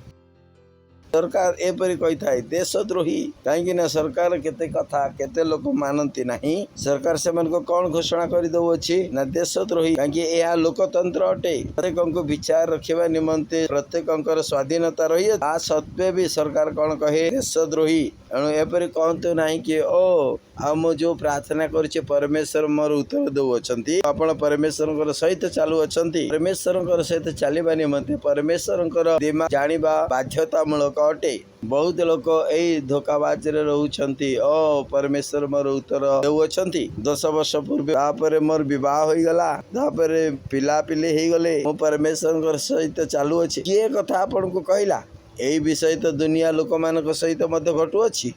सरकार एपरी कही था देशद्रोही। कहीं ना सरकार केते कथा केते लोक मानती नहीं। सरकार से मन को कौन घोषणा कर दो अछि ना देशद्रोही। कहीं यह लोकतंत्र अटे। प्रत्येक विचार रखा निमंते प्रत्येक स्वाधीनता रही है। आ सत्वे भी सरकार कौन कहे? देशद्रोही। एणु एपरी कहतु नहीं कि ओ आ मो जो प्रार्थना करुचे परमेश्वर मोर उत्तर दउछंती आपण परमेश्वर सहित चालू अछंती परमेश्वर सहित चलवा निमंते परमेश्वर दिमाग जानिबा बाध्यतामूलक अटे। बहुत लोक यही धोखाबाज रोचंती ओ परमेश्वर मोर उत्तर दउछंती 10 वर्ष पूर्व तापर मोर विवाह हो गला तापर पिला पिले हो गले मो परमेश्वर सहित चालू अछि किए कथा आपण को कहला यही विषय तो दुनिया लोक मान सहित मध्य घटू अछि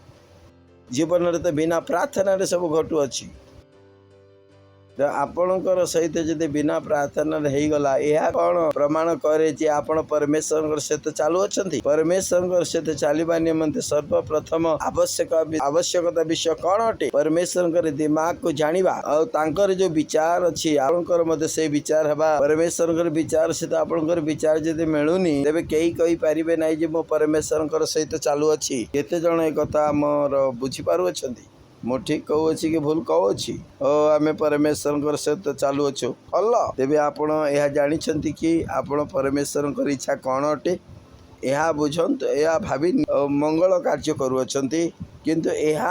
जीवन रे तो बिना प्रार्थना रे सब घटू अछि आपणकर सहित जदि बिना प्रार्थना हो गला यह कौन प्रमाण करे जे आपण परमेश्वर सहित चालू अछंती परमेश्वर सहित चलवा निमंते सर्वप्रथम आवश्यकता विषय कौन अटे परमेश्वर दिमाग को जानिबा और तांकर जो विचार अछि आपणकर मते से विचार हबा परमेश्वर विचार सहित आपणकर विचार जदि मिलुनी तेबे केही कहि परिबे नै जे मो परमेश्वर सहित चालू अछि केते जण ए कथा मोर बुझी पारु अछंती मो ठीक कहू अच्छी कि भूल कहू अच्छी ओ आमे परमेश्वर सहित चालू अच्छु भल तेबे आपण यह जानी कि आपण परमेश्वर इच्छा कौन अटे यह बुझंत यह भावी मंगल कार्य करूछंती किंतु यह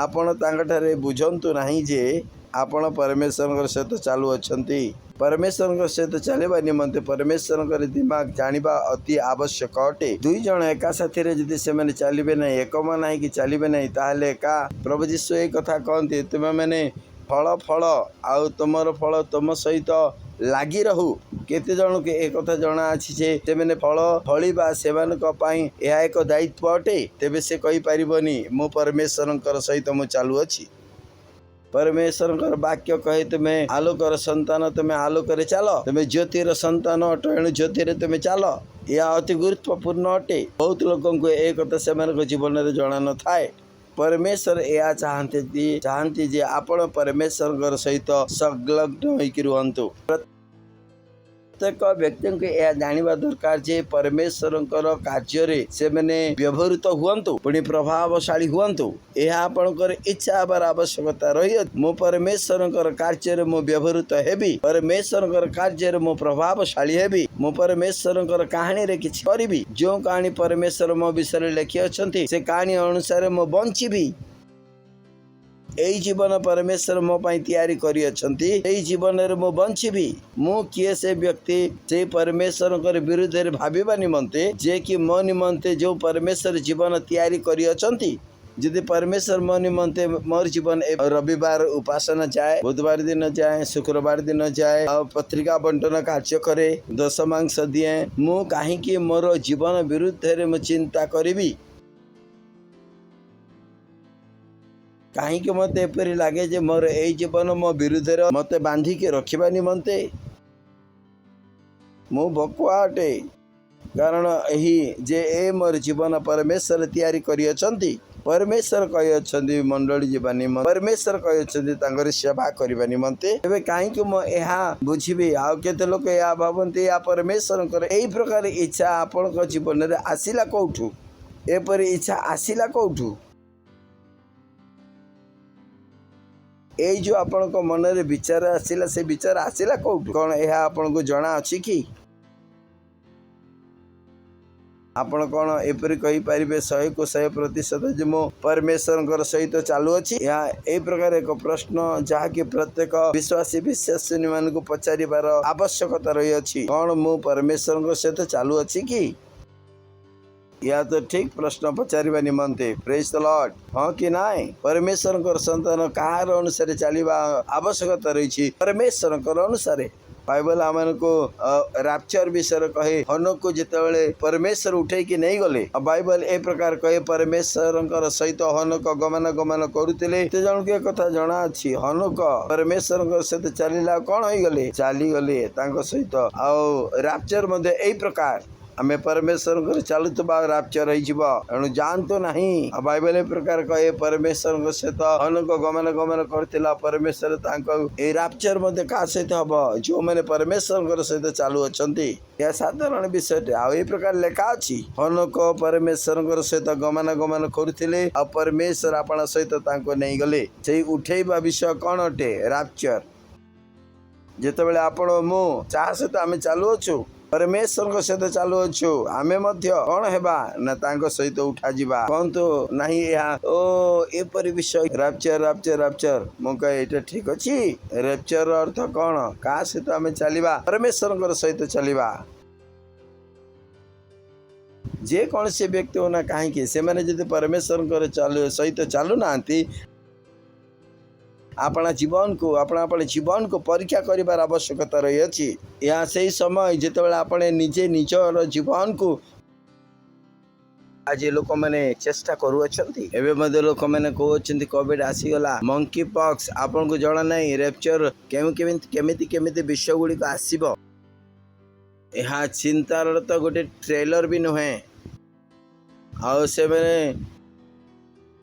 आपण तांगठारे बुझंतु नहीं जे आपण परमेश्वर सहित चालू अछंती परमेश्वर सहित चलवा निमंते परमेश्वर दिमाग जानिबा अति आवश्यक अटे दुई जन एका साथी रे जदि से माने चलिबे नै एकम नाही कि चलिबे नै ताहले का प्रभु यीशु ए कथा कहंती तुमे माने फल फल आउ तुमर फल तुम सहित लागी रहू केते जन के एक कथा जना अछि जे ते माने फल फलिबा सेवानक पई एहा एक दायित्व अटे तेबे से कहि परिबनी मो परमेश्वरकर सहित मो चालू अछि परमेश्वर वाक्य कहे तुम्हें आलोकर संतान तुम्हें आलोक चल तुम्हें ज्योतिर संतान अट एणु ज्योतिर तुम्हें चल यह अति गुरुत्वपूर्ण अटे बहुत लोक एक कथा से जीवन में जना न थाए परमेश्वर यह चाहती जे आपण परमेश्वर सहित संलग्न होइकि रुहंतु प्रत्येक व्यक्ति को यह जानवा दरकार जे परमेश्वर कार्य से मैंने व्यवहृत हुंतु पुणी प्रभावशाली हुंतु यह आपणकर इच्छा आबार आवश्यकता रही मो परमेश्वर कार्य मो व्यवहृत हेबी परमेश्वर कार्य मो प्रभावशाली हेबी मो परमेश्वर कहानी रे किछि करिबी जो कहानी परमेश्वर मो विषय लिखि अछंती से कहानी अनुसार मो बंचिबी एई जीवन परमेश्वर मो पई तैयारी करी अछंती एई जीवन रे मो बंचिबी मो किए से व्यक्ति जे परमेश्वर कर विरुद्ध रे भाबिबा निमंते जे कि मो निमंते जो परमेश्वर जीवन तैयारी करी अछंती यदि परमेश्वर मो निमंते मोर जीवन रविवार उपासना जाए बुधवार दिन जाए शुक्रवार दिन जाए पत्रिका बंटन कार्य करे दशमांश दिए मु काहे कि मोर जीवन विरुद्ध रे मो चिंता करिबी कहीं मत एपरी लगे जे मोर ए जीवन मो विरुद्ध मत बांधिक रखा निमंते मु भकुआ अटे कारण यही जे ए मोर जीवन परमेश्वर तैयारी करी अछंती परमेश्वर कहि अछंती मंडली जीवा निमंते परमेश्वर कहि अछंती तांगर सेवा करबा निमंते एबे काहे कि मो एहा बुझिबे आ केते लोक या भावंती या परमेश्वर कर एई प्रकार इच्छा आपन को जीवन रे आसिला कोठू एपरी इच्छा आसिला कोठू ए जो आपण को मन रे विचार आसिला से विचार आसिला कोठू कोन एहा आपण को जणा अछि कि आपण कौन एपरी कही पारिबे 100 को 100% जे मो परमेश्वर सहित चालू अछि या ए प्रकार एक प्रश्न जहा कि प्रत्येक विश्वासी विश्वासिनी मान को पचारिबार आवश्यकता रही अछि कौन मो परमेश्वर सहित चालू अछि कि या तो ठीक प्रश्न पचारिबा निमंते प्रेज द लॉर्ड हां कि नाय परमेश्वर संतान कहार अनुसार चलिबा आवश्यकता रही परमेश्वर अनुसार बाइबल आमन को रैप्चर विषय कहे हनोक को जितेबले परमेश्वर उठे कि नहीं गले बाइबल ए प्रकार कहे परमेश्वर सहित हनोक गमन करुले ते जन के कथा जना अछि हनोक परमेश्वर सहित चलिला कौन हो गले चली गले तांको सहित आ रैप्चर मध्ये ए प्रकार आमे परमेश्वर चलुवा रैप्चर एणु जानतो नहीं बाइबल ए प्रकार कहे परमेश्वर सहित अनेक गमन करथिला परमेश्वर तांको ए रैप्चर मध्ये का सहित हबो जो माने परमेश्वर सहित चालू अछंती या साधारण विषय आ ए प्रकार लेखा अछि अनेक परमेश्वर सहित गमन करथिले आ परमेश्वर आपण सहित तांको नै गले सेही उठेबा विषय कोन अटे रैप्चर जेतेबेले आपण मो चाह सहित आमे चालू अछु परमेश्वर सहित चलुअछु आमे मध्य कौन हेबा ना तांको सहित उठा जिबा कहंतु नहीं या ओ एपरि विषय रैप्चर रैप्चर रैप्चर मो कहे एटा ठीक अछि रैप्चर अर्थ कौन का सहित आमे चलिबा परमेश्वर सहित चलिबा जे कौन से व्यक्ति होना कहीं से मैंने जब परमेश्वर सहित चलु ना अपना जीवन को परीक्षा करिबार आवश्यकता रही अछि या सही समय जितेबाला आपने निजे निजर जीवन को आज लोक मैंने चेष्टा करुअछंती एबे मध्ये लोक मैंने कहउछंती कोविड आसीगला मंकी पॉक्स आपन को जणा नहीं रैप्चर केमिति विषय गुडी को आसीबो यहाँ चिंतार तो गोटे ट्रेलर भी नुहे आउ से मैंने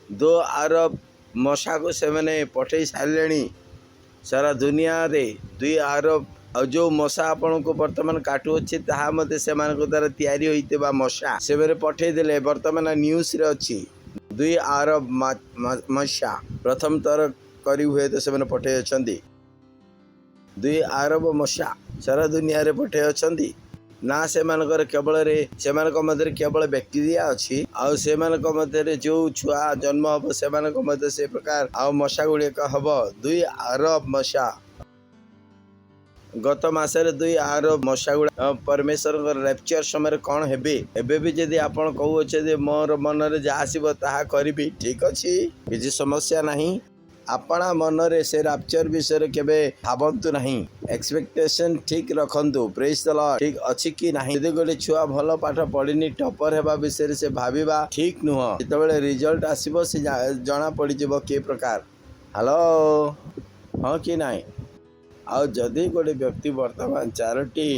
2 अरब मशा को से मैंने पठे सारे सारा दुनिया रे 2 अरब और जो मशा आपण को वर्तमान काटू अच्छे ताहा मते से द्वारा तैयारी होइतेबा मशा से मैंने पठे देले वर्तमान न्यूज रे अच्छी 2 अरब मशा प्रथम तर करी हुए तो से मैंने पठे अछंती 2 अरब मशा सारा दुनिया रे पठे अछंती ना से मानकर केवल रे से मानक मध्य केवल बैक्टीरिया अच्छी आउ से मानक मध्य जो छुआ जन्म हम से मानक मध्य से प्रकार आउ मशा गुड़िक हम 2 अरब मशा गत मासरे 2 अरब मशा गुड़ा परमेश्वर रैप्चर समय कौन हेबे एबे भी जदि आपण कहउछे मोर मन रे जा आसीबो ताहा करिबी ठीक अछि किछि समस्या नहीं अपना मन रे से रैप्चर विषय केबे भावंतु नहीं एक्सपेक्टेशन ठीक रखंतु प्रेज द लॉर्ड ठीक अछि कि नहीं यदि गोटे छुआ भल पाठ पढ़िनी टॉपर हेबा विषय से भाविबा ठीक नुह जेतेबेले रिजल्ट आसीबो से जना पड़ी जिवो के प्रकार हेलो हाँ कि नहीं आ जदि गोटे व्यक्ति वर्तमान 4टी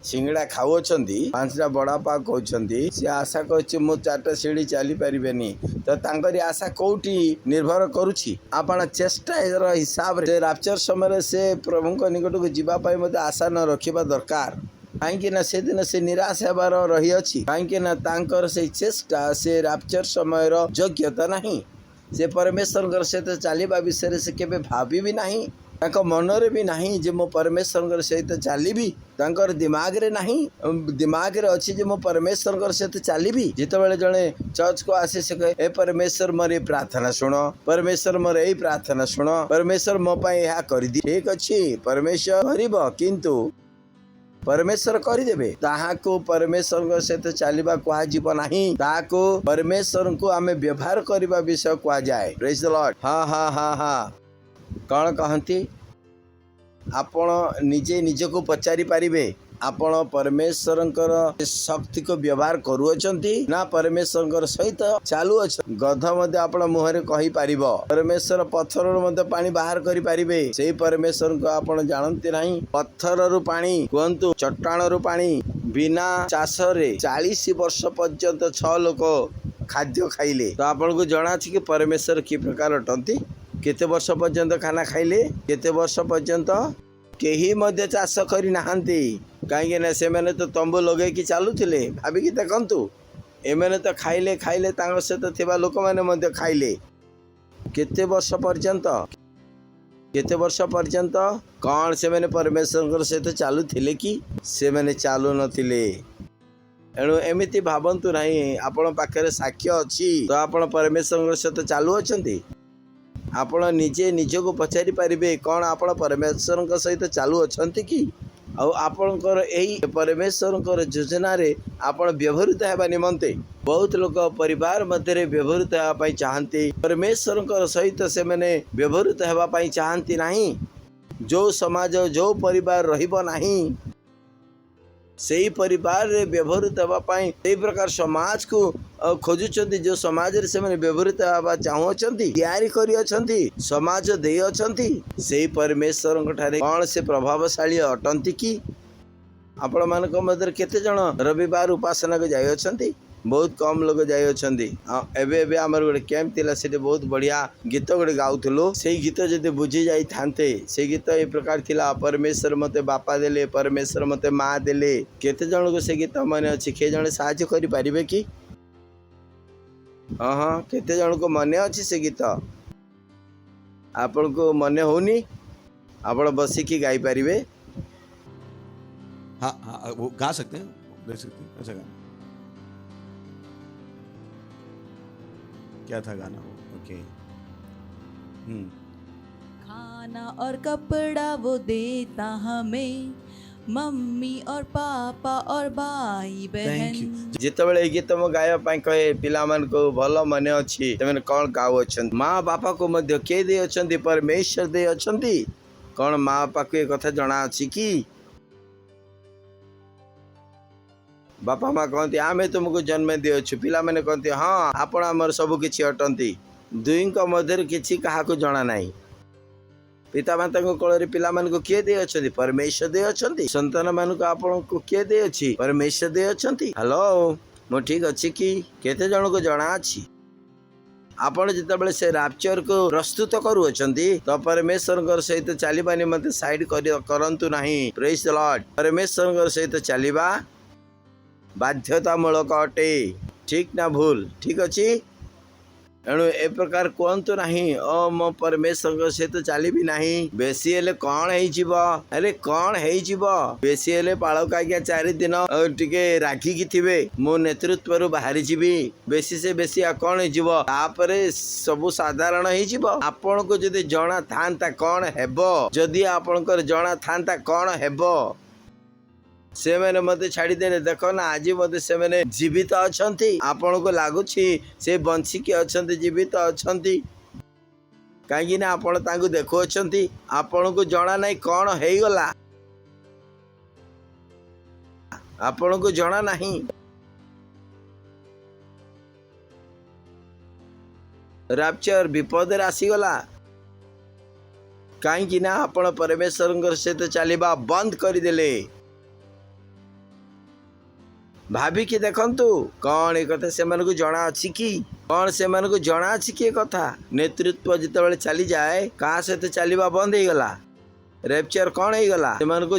सिंगड़ा खाऊछंती 5टा बड़ापा कहउछंती से आशा करछि मो 4टा सीढ़ी चली परिबेनी तो तांकरी आशा कोठी निर्भर करूछि आपण चेष्टा हिसाब रे रैप्चर समय से प्रभु को निकट को जीवा पाई मते आशा न रखिबा दरकार कहीं ना से दिन से निराश हेबार रही अछि कहीं ना तांकर से चेष्टा से रैप्चर समय योग्यता नहीं से परमेश्वर सहित चलवा विषय से केबे भाभी भी नहीं तांको मन रे भी नहीं जे मो परमेश्वर सहित चलिबी तांकर दिमाग रे नहीं दिमाग रे अछि जे मो परमेश्वर सहित चलिबी जितेबेले जणे चर्च को आसे से कहे ए परमेश्वर मोर प्रार्थना सुन परमेश्वर मोर ए प्रार्थना सुन परमेश्वर मो पई यहा कर दी ठीक अछि परमेश्वर करिबो किंतु परमेश्वर करदेवे ताहाको परमेश्वर सहित चलवा कह जीव नहीं ताहाको परमेश्वर को आमे व्यवहार करबा विषय कह जाए प्रेज द लॉर्ड हाँ हाँ हाँ हाँ कौन कहती आपण निजे निज को पचारि पारिबे आपण परमेश्वर शक्ति को व्यवहार करुअछंती ना परमेश्वर सहित चालू अच्छ गध मध्य आपण मुहरे कहि पारिबो परमेश्वर पत्थर मध्य पानी बाहर करि पारिबे सेही परमेश्वर को आपण जानते नहीं पत्थर रु पानी कहंतु चट्टाण रु पानी बिना चाष रे 40 वर्ष पर्यंत 6 लोक खाद्य खाइले तो आपण को जଣା छी कि परमेश्वर की प्रकार अटंती केते वर्ष पर्यंत खाना खाइले केते वर्ष पर्यंत केही मध्य चाष करी नाहंती कहीं ना से मैंने तो तंबू लगे कि चलुले भाविकी देखु एमने तो खाइले खाइले सहित थिबा लोक माने मध्य खाइले केते वर्ष पर्यंत कौन से मैंने परमेश्वर सहित चलुले कि से मैंने चालू नथिले एणु एमिति भावंतु नहीं आपण पाखरे साक्ष्य अछि तो आपण परमेश्वर सहित चालू अछंती आपण निजे निज को पचारि पारिबे कौन आपण परमेश्वर सहित चालू अछंती कि आउ आपणकर एही परमेश्वर योजना रे आपण व्यवहृत हेबा निमंते बहुत लोग परिवार मध्य व्यवहृत हेबा चाहती परमेश्वर सहित से मैंने व्यवहृत हेबा चाहती नहीं जो समाज जो परिवार रहिबो नहीं सेही परिवार रे व्यवहृत हेबाई से प्रकार समाज को खोजुचंती जो समाज रे से मैंने व्यवहृत हेबा चाहूचंती तैयारी करी अछंती समाज दे अछंती सेही परमेश्वर ठारे कौन से प्रभावशाली अटंती कि आपण मानक मध्य केते जण रविवार उपासना को जाय अछंती बहुत कम लोग जाय अछंती एबे एबे हमर गोटे कैंप थिला सेटे बहुत बढ़िया गीत गोटे गाउथलो सेही गीत जदि बुझी जाई थांते से गीत ए प्रकार थिला परमेश्वर मते बापा देले परमेश्वर मते माँ देले केते जण को से गीत माने अछि के जण सहायता करि परिबे कि हाँ हाँ केते जण को मने अछि से गीत आपण को मने होनी आपण बसी की गाई परिबे हाँ हाँ, वो गा सकते हैं, दे सकते हैं। कैसा गाना, क्या था गाना वो? ओके। खाना और कपड़ा वो देता हमें, मम्मी और पापा और भाई थैंक यू। बहन। ଯେତେବେଳେ ଏଇ ଗୀତ ମୁଁ ଗାଇବା ପାଇଁ କହେ ପିଲାମାନଙ୍କୁ ଭଲ ମନେ ଅଛି ସେମାନେ କ'ଣ ଗାଉଅଛନ୍ତି? ମା ବାପାକୁ ମଧ୍ୟ କିଏ ଦେଇ ଅଛନ୍ତି? ପରମେଶ୍ୱର ଦେଇ ଅଛନ୍ତି। କ'ଣ ମା ବାପାକୁ ଏ କଥା ଜଣାଅଛି କି? ବାପା ମା କହନ୍ତି ଆମେ ତୁମକୁ ଜନ୍ମ ଦେଇଅଛୁ, ପିଲାମାନେ କହନ୍ତି ହଁ ଆପଣ ଆମର ସବୁ କିଛି ଅଟନ୍ତି। ଦୁହିଁଙ୍କ ମଧ୍ୟରେ କିଛି କାହାକୁ ଜଣା ନାହିଁ। ପିତାମାତାଙ୍କ କୋଳରେ ପିଲାମାନଙ୍କୁ କିଏ ଦେଇ ଅଛନ୍ତି? ପରମେଶ୍ୱର ଦେଇ ଅଛନ୍ତି। ସନ୍ତାନ ମାନଙ୍କୁ ଆପଣଙ୍କୁ କିଏ ଦେଇ ଅଛି? ପରମେଶ୍ୱର ଦେଇ ଅଛନ୍ତି। ହ୍ୟାଲୋ, ମୁଁ ଠିକ ଅଛି କି? କେତେ ଜଣଙ୍କୁ ଜଣା ଅଛି? ଆପଣ ଯେତେବେଳେ ସେ ରାପଚରକୁ ପ୍ରସ୍ତୁତ କରୁଅଛନ୍ତି ତ ପରମେଶ୍ୱରଙ୍କ ସହିତ ଚାଲିବା ନିମନ୍ତେ ସାଇଡ କରନ୍ତୁ ନାହିଁ। ପ୍ରେଜ୍ ଦ ଲର୍ଡ। ପରମେଶ୍ୱରଙ୍କ ସହିତ ଚାଲିବା ବାଧ୍ୟତାମୂଳକ ଅଟେ। ଠିକ ନା ଭୁଲ? ଠିକ ଅଛି। ଏଣୁ ଏ ପ୍ରକାର କୁହନ୍ତୁ ନାହିଁ ମୁଁ ପରମେଶ୍ୱରଙ୍କ ସହିତ ଚାଲିବି ନାହିଁ। ବେଶୀ ହେଲେ କ'ଣ ହେଇଯିବ? ଆରେ କ'ଣ ହେଇଯିବ? ବେଶୀ ହେଲେ ପାଳକ ଆଜ୍ଞା 4 ଦିନ ଟିକେ ରାଗିକି ଥିବେ, ମୁଁ ନେତୃତ୍ୱରୁ ବାହାରିଯିବି। ବେଶୀ ସେ ବେଶୀ ଆଉ କ'ଣ ହେଇଯିବ? ତାପରେ ସବୁ ସାଧାରଣ ହେଇଯିବ। ଆପଣଙ୍କୁ ଯଦି ଜଣା ଥାନ୍ତା କ'ଣ ହେବ, ଯଦି ଆପଣଙ୍କର ଜଣା ଥାନ୍ତା କ'ଣ ହେବ, ସେମାନେ ମୋତେ ଛାଡ଼ିଦେଲେ। ଦେଖ ନା ଆଜି ମଧ୍ୟ ସେମାନେ ଜୀବିତ ଅଛନ୍ତି। ଆପଣଙ୍କୁ ଲାଗୁଛି ସେ ବଞ୍ଚିକି ଅଛନ୍ତି, ଜୀବିତ ଅଛନ୍ତି? କାହିଁକି ନା ଆପଣ ତାଙ୍କୁ ଦେଖୁଅଛନ୍ତି। ଆପଣଙ୍କୁ ଜଣା ନାହିଁ କ'ଣ ହେଇଗଲା, ଆପଣଙ୍କୁ ଜଣା ନାହିଁ। ରାପଚର ବିପଦରେ ଆସିଗଲା କାହିଁକି ନା ଆପଣ ପରମେଶ୍ୱରଙ୍କ ସହିତ ଚାଲିବା ବନ୍ଦ କରିଦେଲେ। ଭାବିକି ଦେଖନ୍ତୁ କ'ଣ ଏ କଥା ସେମାନଙ୍କୁ ଜଣା ଅଛି କି? କ'ଣ ସେମାନଙ୍କୁ ଜଣା ଅଛି କି ଏ କଥା? ନେତୃତ୍ୱ ଯେତେବେଳେ ଚାଲିଯାଏ କାହା ସହିତ ଚାଲିବା ବନ୍ଦ ହେଇଗଲା? ରେପଚର କ'ଣ ହେଇଗଲା? ସେମାନଙ୍କୁ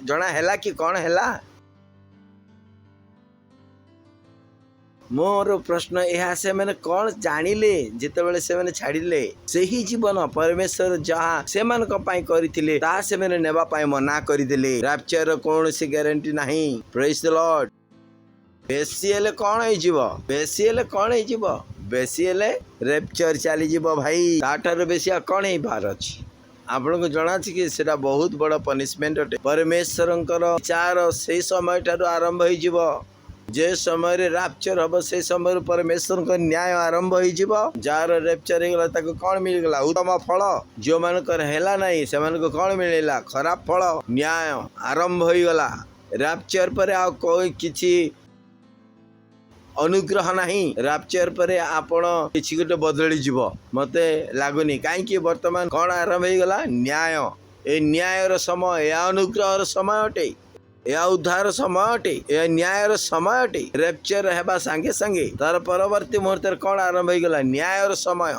ଜଣା ହେଲା କି କ'ଣ ହେଲା? ମୋର ପ୍ରଶ୍ନ ଏହା, ସେମାନେ କ'ଣ ଜାଣିଲେ ଯେତେବେଳେ ସେମାନେ ଛାଡ଼ିଲେ? ସେହି ଜୀବନ ପରମେଶ୍ୱର ଯାହା ସେମାନଙ୍କ ପାଇଁ କରିଥିଲେ ତାହା ସେମାନେ ନେବା ପାଇଁ ମନା କରିଦେଲେ। ରାପଚର କୌଣସି ଗ୍ୟାରେଣ୍ଟି ନାହିଁ। ପ୍ରେଜ୍ ଦ ଲର୍ଡ। ବେଶୀ ହେଲେ କ'ଣ ହେଇଯିବ? ବେଶୀ ହେଲେ କ'ଣ ହେଇଯିବ? ବେଶୀ ହେଲେ ରେପଚର ଚାଲିଯିବ ଭାଇ। ତାଠାରୁ ବେଶୀ ଆଉ କ'ଣ ହେଇବାର ଅଛି? ଆପଣଙ୍କୁ ଜଣାଅଛି କି ସେଟା ବହୁତ ବଡ଼ ପନିଶମେଣ୍ଟ ଅଟେ। ପରମେଶ୍ୱରଙ୍କର ବିଚାର ସେଇ ସମୟ ଠାରୁ ଆରମ୍ଭ ହେଇଯିବ। ଯେ ସମୟରେ ରାପଚର ହବ ସେଇ ସମୟରୁ ପରମେଶ୍ୱରଙ୍କ ନ୍ୟାୟ ଆରମ୍ଭ ହେଇଯିବ। ଯାହାର ରେପଚର ହେଇଗଲା ତାକୁ କ'ଣ ମିଳିଗଲା? ଉତ୍ତମ ଫଳ। ଯେଉଁମାନଙ୍କର ହେଲା ନାହିଁ ସେମାନଙ୍କୁ କ'ଣ ମିଳିଲା? ଖରାପ ଫଳ। ନ୍ୟାୟ ଆରମ୍ଭ ହେଇଗଲା। ରାପଚର ପରେ ଆଉ କିଛି ଅନୁଗ୍ରହ ନାହିଁ। ରାପଚର ପରେ ଆପଣ କିଛି ଗୋଟେ ବଦଳିଯିବ ମତେ ଲାଗୁନି। କାହିଁକି? ବର୍ତ୍ତମାନ କ'ଣ ଆରମ୍ଭ ହେଇଗଲା? ନ୍ୟାୟ। ଏ ନ୍ୟାୟର ସମୟ, ଏହା ଅନୁଗ୍ରହର ସମୟ ଅଟେ, ଏହା ଉଦ୍ଧାର ସମୟ ଅଟେ, ଏହା ନ୍ୟାୟର ସମୟ ଅଟେ। ରେପଚର ହେବା ସାଙ୍ଗେ ସାଙ୍ଗେ ତାର ପରବର୍ତ୍ତୀ ମୁହୂର୍ତ୍ତରେ କ'ଣ ଆରମ୍ଭ ହେଇଗଲା? ନ୍ୟାୟର ସମୟ।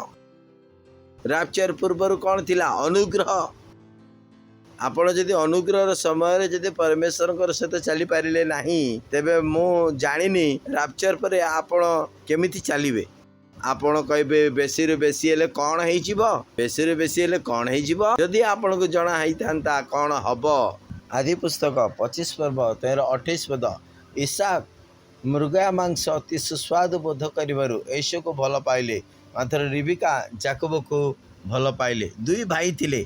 ରାପଚର ପୂର୍ବରୁ କ'ଣ ଥିଲା? ଅନୁଗ୍ରହ। ଆପଣ ଯଦି ଅନୁଗ୍ରହର ସମୟରେ ଯଦି ପରମେଶ୍ୱରଙ୍କର ସହିତ ଚାଲିପାରିଲେ ନାହିଁ, ତେବେ ମୁଁ ଜାଣିନି ରାପଚର ପରେ ଆପଣ କେମିତି ଚାଲିବେ। ଆପଣ କହିବେ ବେଶୀରୁ ବେଶୀ ହେଲେ କ'ଣ ହେଇଯିବ? ବେଶୀରୁ ବେଶୀ ହେଲେ କ'ଣ ହେଇଯିବ? ଯଦି ଆପଣଙ୍କୁ ଜଣା ହେଇଥାନ୍ତା କ'ଣ ହବ। ଆଦି ପୁସ୍ତକ 25 ପର୍ବ 13-28 ପଦ। ଇସାକ ମୃଗୟା ମାଂସ ଅତି ସୁସ୍ୱାଦୁ ବୋଧ କରିବାରୁ ଏଶୋକୁ ଭଲ ପାଇଲେ, ମାତ୍ର ରିବିକା ଯାକୋବକୁ ଭଲ ପାଇଲେ। 2 ଭାଇ ଥିଲେ।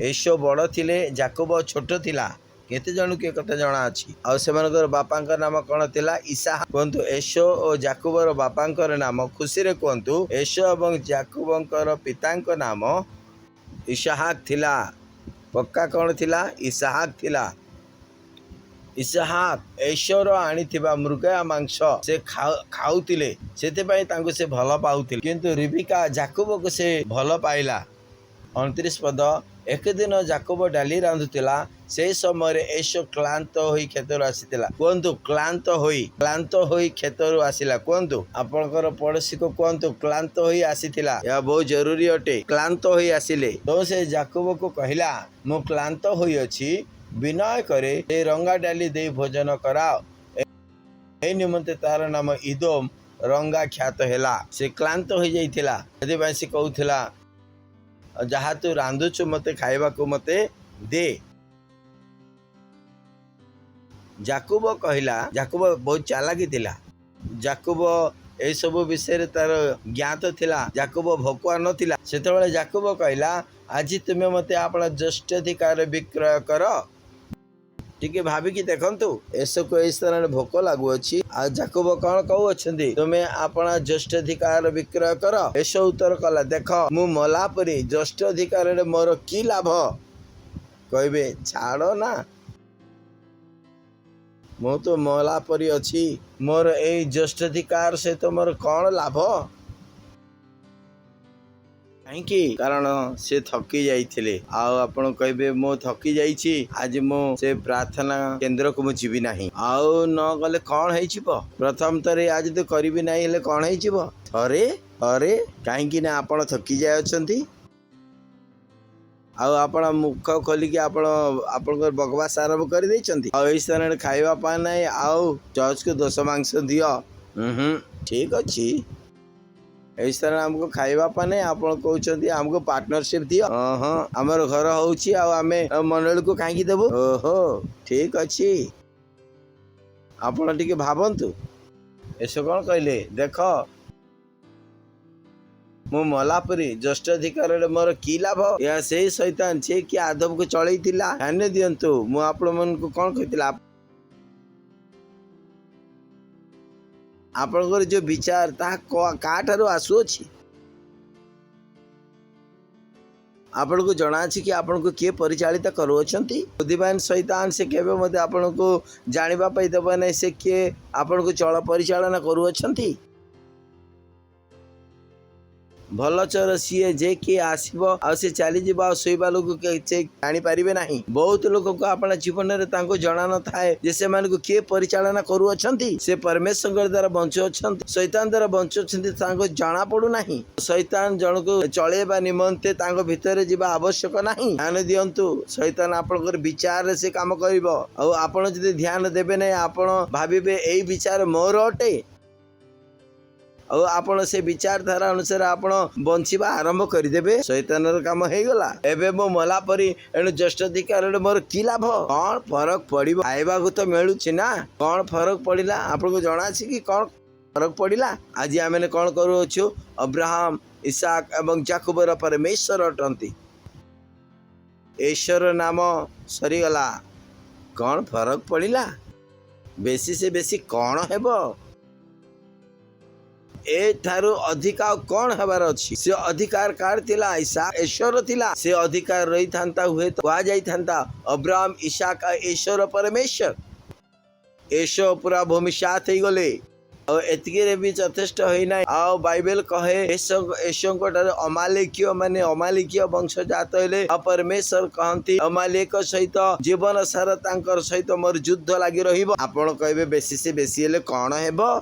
ଏଶୋ ବଡ଼ ଥିଲେ, ଯାକୋବ ଛୋଟ ଥିଲା। କେତେ ଜଣକୁ ଏ କଥା ଜଣାଅଛି? ଆଉ ସେମାନଙ୍କର ବାପାଙ୍କ ନାମ କ'ଣ ଥିଲା? ଇସାକ। କୁହନ୍ତୁ ଏଶୋ ଓ ଯାକୋବର ବାପାଙ୍କର ନାମ ଖୁସିରେ କୁହନ୍ତୁ। ଏଶୋ ଏବଂ ଯାକୋବଙ୍କର ପିତାଙ୍କ ନାମ ଇସାହାକ ଥିଲା। ପକ୍କା କ'ଣ ଥିଲା? ଇସାହାକ ଥିଲା। ଇସାହାକ ଏଶୋର ଆଣିଥିବା ମୃଗୟା ମାଂସ ସେ ଖାଉଥିଲେ, ସେଥିପାଇଁ ତାଙ୍କୁ ସେ ଭଲ ପାଉଥିଲେ। କିନ୍ତୁ ରିବିକା ଯାକୋବକୁ ସେ ଭଲ ପାଇଲା। 29 ପଦ। एकदिन जाकोब डाली रांधुला से समय एशो क्लांत होई खेतर आसीला। कहतु क्लांत होई खेतर आसीला। कहतु आपणकर पड़ोशी को कहतु क्लांत होई आसीला। यह बहुत जरूरी अटे। क्लांत होई आसिले तो से जाकोब को कहला मु क्लांत होई अछि, विनय करे ए रंगा डाली दे भोजन कराओ। ए निमंते तार नाम इदोम रंगा ख्यात हैला। से क्लांत हो जाइथिला, ସେଥିପାଇଁ से कहूथिला जहाँ तू रांधुचु मते खाइबा को मते दे। जाकुब कहला, जाकुब बहुत चालाकी थिला। जाकुब ए सब विषय तार ज्ञात थिला। जाकुब भकुआ नथिला। सेतेबेले जाकुब कहला, आज तुमे मते आपन ज्येष्ठाधिकार विक्रय कर। टिके भाबिकी देखंतु, एसो को इस तरह भोक लागू अछि। आ जाकुब कौन कहू अछंती, तुमे आपन ज्येष्ठाधिकार विक्रय कर। एसो उत्तर कला, देख मु मला परी ज्येष्ठाधिकार रे मोर की लाभ। कहबे छाड़ो ना, मु तो मला परी अछि, मोर ए ज्येष्ठाधिकार से तो मोर कौन लाभ। कहीं कारण से थकी जाइथिले। आउ आपण कहबे मो थकी जाइछि, आज मो से प्रार्थना केंद्र को मु जीवी नाही। आउ न गले कौन है छिपो, प्रथम तरे आज तो करिबी नाही हेले कौन है छिपो। थरे अरे कहीं ना आपण थकी जाय अछंती। आउ आपण मुख खोली कि आपण बकवास आरंभ कर देछंती। आ इस तरह खाइबा पा नाही। आउ चर्च को 10 मांस दियो। ठीक अछि। इस तरह हमको खाइबा पा नहीं। आपण कहउछंती हमको पार्टनरशिप दियो। हमर घर होउछि, आ आमे मंडल को काहे देबो। ओहो ठीक अछि। आपण टिके भाबंतु, एसो कोन कहले, देखो मु मला परी ज्येष्ठाधिकार रे मोर की लाभ। या से शैतान छे कि आदम को चलई थिला। ध्यान दियंतु, मु आपण मन को कोन कहितला, आपनकर जो विचार ता काठारू आसुअछि। आपण को जଣା अछि कि आपण को के परिचालित करूअछंती। बुद्धिमान शैतान से केबे मते आपण को जानिबा पई देबा नै से के आपण को चल परिचालन करूअछंती। भल चोर सीए जे कि आसीबो आ से चली जिबा सोइबा लोक के जानि पारिबे नाही। बहुत लोक को आपन जीवन रे तांको जणा न थाए जे से मान को के परिचालन करू अछंती। से परमेश्वर द्वारा बंचो अछंती, शैतान द्वारा बंचो अछंती, तांको जाना पडू नाही। शैतान जण को चलेबा निमंते तांको भितरे जिबा आवश्यक नाही। ध्यान दियंतु, शैतान आपनकर विचार रे से काम करिवो। आ आपण जदि ध्यान देबे नै, आपण भाबिबे एई विचार मोर अटे। और आपण से विचारधारा अनुसार आपण बंचिबा आरंभ करदेबे। शैतानर काम हे गला। एबे मो मला परी एनु ज्येष्ठाधिकार मोर की लाभ। कौन फरक पड़िबो। खाइबा को तो मिलुछि ना, कौन फरक पड़िला आपण को जणा अछि कि कौन फरक पड़िला। आज आमे कौन करू अछु, अब्राहम, इसहाक एवं याकूबर परमेश्वर अटंती। ईश्वर नाम सरी गला, कौन फरक पड़िला। बेसी से बेसी कौन हेबो। ए थारु अधिकार कौन हबार अछि। से अधिकार कार थिला, इसहाक ईश्वर थिला। से अधिकार रही थांता हुए तो आ जाई थांता अब्राहम, इसहाक ईश्वर परमेश्वर। ईश्वर पूरा भूमि साथ ही गले। और एतके रे भी यथेष्ट होई नै। आ बाइबल कहे ईश्वर को अमालेकीय माने अमालेकीय वंश जात हेले। आ परमेश्वर कहंती अमालेक सहित जीवन सारा तांकर सहित मोर युद्ध लागि रहिबो। आपण कहबे बेसी से बेसी हेले कोन हेबो।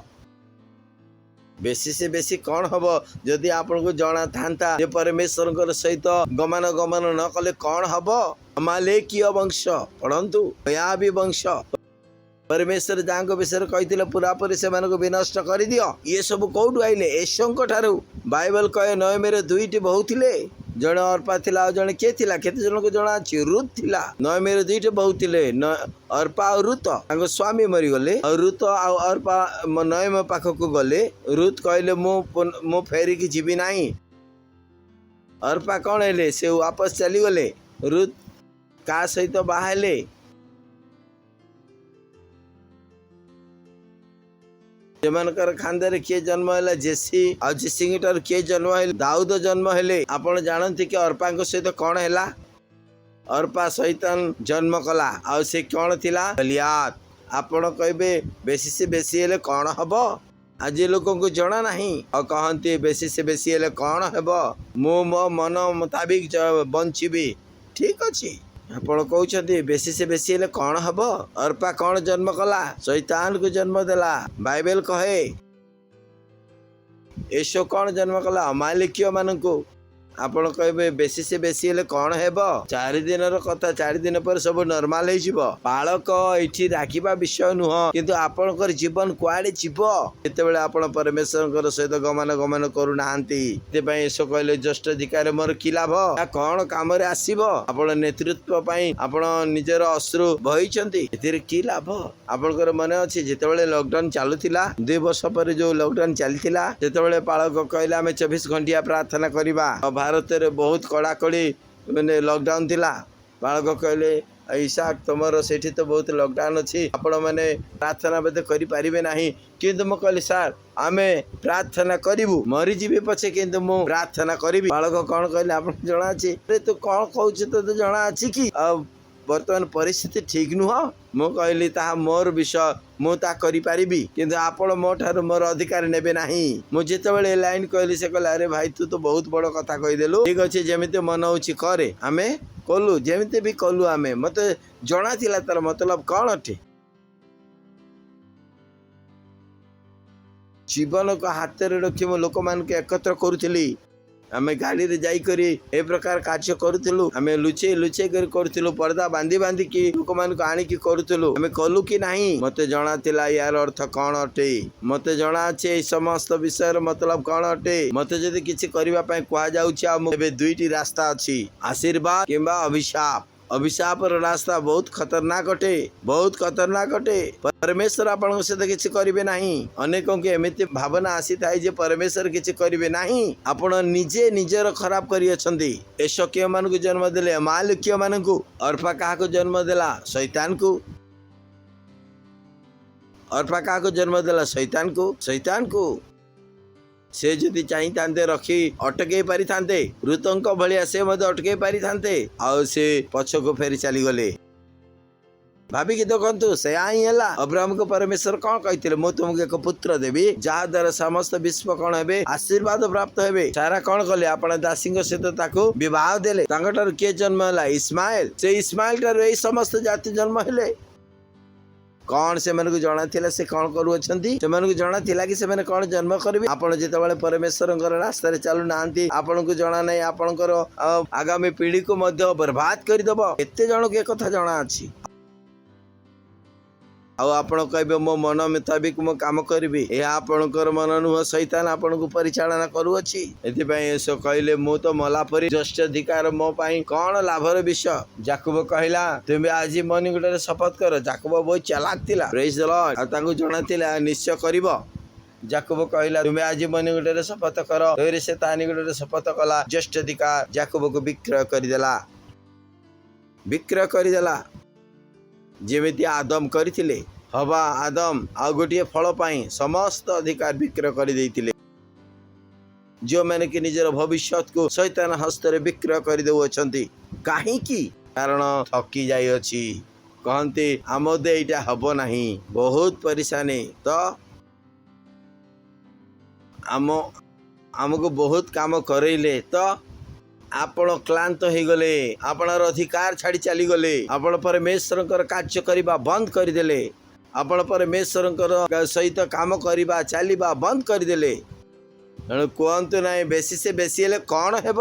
बेसी से बेसी कौन हम जदि आपण को जना था जे परमेश्वर सहित गमन गमन न कले कौन हम। अमालेकीय वंश पढ़ंतु, याबी वंश परमेश्वर जहाँ विषय कही पूरापूरी से विनष्ट कर दियो। ये सब कौटू आइले, ईश्वर ठारू। बाइबल कहे नयमेर दुईटी बहु थिले, जड़े अर्पा थिला, जड़े किए थिला, केते जन को जना अछि, रुत थिला। नयमेर दुईटी बहु थिले, अर्पा और रुत। तांको स्वामी मरी गले और रुत आ अर्पा नयम पाखक को गले। रुत कहले मु फेरी की जीवी नाही। अर्पा कौन हेले, से वापस चली गले। रुत का सहित बाहेले। जेमानकर खानदार किए जन्म है जेसी आ जेसी ठार किए जन्म है दाऊद जन्म हेले। आपण जानती कि अर्पा सहित कौन है। अर्पा शैतान जन्म कला आ से कौन थिला, गलियात। आपण कहबे बेसी से बेसी हेले कौन हब। आज लोक को जना नहीं और कहते बेसी से बेसी हेले कौन हब। मु मो मन मुताबिक बंचीबी। ठीक अच्छी। आपण कहते बेसी से बेसी हेले कौन हब। अर्पा कौन जन्म कला, शैतान को जन्म देला। बाइबल कहे ईश्वर कौन जन्म कला, अमालेकीय मानकु। ଆପଣ କହିବେ ବେଶୀ ସେ ବେଶୀ ହେଲେ କଣ ହେବ? 4 ଦିନର କଥା, 4 ଦିନ ପରେ ସବୁ ନର୍ମାଲ ହେଇଯିବ। ପାଳକ ଏଇଠି ରାଖିବା ବିଷୟ ନୁହଁ, କିନ୍ତୁ ଆପଣଙ୍କର ଜୀବନ କୁଆଡେ ଯିବ ଯେତେବେଳେ ଆପଣ ପରମେଶ୍ୱରଙ୍କର ସହିତ ଗମନ କରୁନାହାନ୍ତି। ସେଥିପାଇଁ ଏସବୁ କହିଲେ ଜ୍ୟେଷ୍ଠ ଅଧିକାର ମୋର କି ଲାଭ? କଣ କାମରେ ଆସିବ? ଆପଣ ନେତୃତ୍ୱ ପାଇଁ ଆପଣ ନିଜର ଅଶ୍ରୁ ବହିଛନ୍ତି, ଏଥିରେ କି ଲାଭ? ଆପଣଙ୍କର ମନେ ଅଛି ଯେତେବେଳେ ଲକଡାଉନ ଚାଲୁଥିଲା, 2 ବର୍ଷ ପରେ ଯୋଉ ଲକଡାଉନ ଚାଲିଥିଲା, ସେତେବେଳେ ପାଳକ କହିଲେ ଆମେ 24 ଘଣ୍ଟିଆ ପ୍ରାର୍ଥନା କରିବା। ଭାରତରେ ବହୁତ କଡ଼ାକଡ଼ି ମାନେ ଲକଡାଉନ ଥିଲା। ପାଳକ କହିଲେ ଇସାକ ତୁମର ସେଠି ତ ବହୁତ ଲକଡାଉନ ଅଛି, ଆପଣମାନେ ପ୍ରାର୍ଥନା ବୋଧେ କରିପାରିବେ ନାହିଁ। କିନ୍ତୁ ମୁଁ କହିଲି ସାର୍ ଆମେ ପ୍ରାର୍ଥନା କରିବୁ, ମରିଯିବି ପଛେ କିନ୍ତୁ ମୁଁ ପ୍ରାର୍ଥନା କରିବି। ବାଳକ କଣ କହିଲେ ଆପଣଙ୍କୁ ଜଣାଅଛି? ତୁ କଣ କହୁଛୁ ତୋତେ ଜଣା ଅଛି କି? ଆଉ ବର୍ତ୍ତମାନ ପରିସ୍ଥିତି ଠିକ ନୁହଁ। ମୁଁ କହିଲି ତାହା ମୋର ବିଷୟ, ମୁଁ ତାହା କରିପାରିବି, କିନ୍ତୁ ଆପଣ ମୋ ଠାରୁ ମୋର ଅଧିକାର ନେବେ ନାହିଁ। ମୁଁ ଯେତେବେଳେ ଏ ଲାଇନ କହିଲି ସେ କହିଲେ ଆରେ ଭାଇ ତୁ ତ ବହୁତ ବଡ କଥା କହିଦେଲୁ। ଠିକ ଅଛି ଯେମିତି ମନ ହଉଛି କରେ। ଆମେ କଲୁ, ଯେମିତି ବି କଲୁ ଆମେ। ମତେ ଜଣା ଥିଲା ତାର ମତଲବ କଣ ଅଟେ। ଜୀବନକୁ ହାତରେ ରଖି ମୁଁ ଲୋକମାନଙ୍କୁ ଏକତ୍ର କରୁଥିଲି। ଆମେ ଗାଡ଼ିରେ ଯାଇକରି ଏ ପ୍ରକାର କାର୍ଯ୍ୟ କରୁଥିଲୁ। ଆମେ ଲୁଚେଇ କରି କରୁଥିଲୁ, ପର୍ଦା ବାନ୍ଧିକି ଲୋକମାନଙ୍କୁ ଆଣିକି କରୁଥିଲୁ। ଆମେ କଲୁ କି ନାହିଁ ମତେ ଜଣା ଥିଲା ୟାର ଅର୍ଥ କଣ ଅଟେ। ମତେ ଜଣା ଅଛି ଏଇ ସମସ୍ତ ବିଷୟର ମତଲବ କଣ ଅଟେ। ମତେ ଯଦି କିଛି କରିବା ପାଇଁ କୁହାଯାଉଛି, ଆଉ ଏବେ 2ଟି ରାସ୍ତା ଅଛି, ଆଶୀର୍ବାଦ କିମ୍ବା ଅଭିଶାପ। ଅଭିଶାପର ରାସ୍ତା ବହୁତ ଖତରନାକ ଅଟେ, ବହୁତ ଖତରନାକ ଅଟେ। ପରମେଶ୍ୱର ଆପଣଙ୍କ ସହିତ କିଛି କରିବେ ନାହିଁ। ଅନେକଙ୍କୁ ଏମିତି ଭାବନା ଆସିଥାଏ ଯେ ପରମେଶ୍ୱର କିଛି କରିବେ ନାହିଁ। ଆପଣ ନିଜେ ନିଜର ଖରାପ କରିଅଛନ୍ତି। ଏଶକିୟ ମାନଙ୍କୁ ଜନ୍ମ ଦେଲେ ମାଲିକିୟ ମାନଙ୍କୁ। ଅର୍ଫା କାହାକୁ ଜନ୍ମ ଦେଲା? ଶୈତାନକୁ। ଅର୍ଫା କାହାକୁ ଜନ୍ମ ଦେଲା? ଶୈତାନକୁ। ସେ ଯଦି ଚାହିଁଥାନ୍ତେ ରଖି ଅଟକେଇ ପାରିଥାନ୍ତେ, ଋତଙ୍କ ଭଳିଆ ସେ ମଧ୍ୟ ଅଟକେଇ ପାରିଥାନ୍ତେ, ଆଉ ସେ ପଛକୁ ଫେରି ଚାଲିଗଲେ। ଭାବିକି ଦେଖନ୍ତୁ, ସେୟା ହିଁ ହେଲା। ଅବ୍ରାହ୍ମକୁ ପରମେଶ୍ୱର କଣ କହିଥିଲେ? ମୁଁ ତୁମକୁ ଏକ ପୁତ୍ର ଦେବି, ଯାହା ଦ୍ୱାରା ସମସ୍ତ ବିଶ୍ୱ କଣ ହେବେ? ଆଶୀର୍ବାଦ ପ୍ରାପ୍ତ ହେବେ। ସାରା କଣ କଲେ? ଆପଣ ଦାସୀଙ୍କ ସହିତ ତାକୁ ବିବାହ ଦେଲେ। ତାଙ୍କଠାରୁ କିଏ ଜନ୍ମ ହେଲା? ଇସ୍ମାଏଲ। ସେ ଇସ୍ମାଏଲ ଠାରୁ ଏଇ ସମସ୍ତ ଜାତି ଜନ୍ମ ହେଲେ। କଣ ସେମାନଙ୍କୁ ଜଣା ଥିଲା ସେ କଣ କରୁଅଛନ୍ତି? ସେମାନଙ୍କୁ ଜଣା ଥିଲା କି ସେମାନେ କଣ ଜନ୍ମ କରିବେ? ଆପଣ ଯେତେବେଳେ ପରମେଶ୍ୱରଙ୍କର ରାସ୍ତାରେ ଚାଲୁନାହାନ୍ତି, ଆପଣଙ୍କୁ ଜଣା ନାହିଁ ଆପଣଙ୍କର ଆଗାମୀ ପିଢିକୁ ମଧ୍ୟ ବର୍ବାଦ କରିଦବ। କେତେ ଜଣକୁ ଏ କଥା ଜଣା ଅଛି? ଆଉ ଆପଣ କହିବେ ମୋ ମନ ମୁତାବିକ ମୁଁ କାମ କରିବି। ଏହା ଆପଣଙ୍କର ମନ ନୁହଁ, ଶୈତାନ ଆପଣଙ୍କୁ ପରିଚାଳନା କରୁଅଛି। ଏଥିପାଇଁ ଏସବୁ କହିଲେ ମୁଁ ତ ମଲା ପରି, ଜ୍ୟେଷ୍ଠ ଅଧିକାର ମୋ ପାଇଁ କଣ ଲାଭର ବିଷୟ? ଯାକୁବ କହିଲା ତୁମେ ଆଜି ମୋ ନିକଟରେ ଶପଥ କର। ଯାକୁବ ବହୁତ ଚାଲାକ ଥିଲା, ପ୍ରେଜ୍ ଦ ଲର୍ଡ। ଆଉ ତାଙ୍କୁ ଜଣା ଥିଲା ନିଶ୍ଚୟ କରିବ। ଯାକୁବ କହିଲା ତୁମେ ଆଜି ମୋ ନିକଟରେ ଶପଥ କର। ସେ ତା ନିକଟରେ ଶପଥ କଲା। ଜ୍ୟେଷ୍ଠ ଅଧିକାର ଯାକୁବକୁ ବିକ୍ରୟ କରିଦେଲା। ଯେମିତି ଆଦମ କରିଥିଲେ। ହବା ଆଦମ ଆଉ ଗୋଟିଏ ଫଳ ପାଇଁ ସମସ୍ତ ଅଧିକାର ବିକ୍ରୟ କରିଦେଇଥିଲେ। ଯେଉଁମାନେ କି ନିଜର ଭବିଷ୍ୟତକୁ ଶୈତାନ ହସ୍ତରେ ବିକ୍ରୟ କରିଦେଉଅଛନ୍ତି। କାହିଁକି? କାରଣ ଥକି ଯାଇଅଛି। କହନ୍ତି ଆମ ଦେ ଏଇଟା ହବ ନାହିଁ, ବହୁତ ପରିଶାନୀ। ତ ଆମକୁ ବହୁତ କାମ କରେଇଲେ, ତ ଆପଣ କ୍ଳାନ୍ତ ହେଇଗଲେ, ଆପଣର ଅଧିକାର ଛାଡ଼ି ଚାଲିଗଲେ। ଆପଣ ପରମେଶ୍ୱରଙ୍କର କାର୍ଯ୍ୟ କରିବା ବନ୍ଦ କରିଦେଲେ। ଆପଣ ପରମେଶ୍ୱରଙ୍କର ସହିତ କାମ କରିବା ଚାଲିବା ବନ୍ଦ କରିଦେଲେ। ତେଣୁ କୁହନ୍ତୁ ନାହିଁ ବେଶୀ ସେ ବେଶୀ ହେଲେ କଣ ହେବ?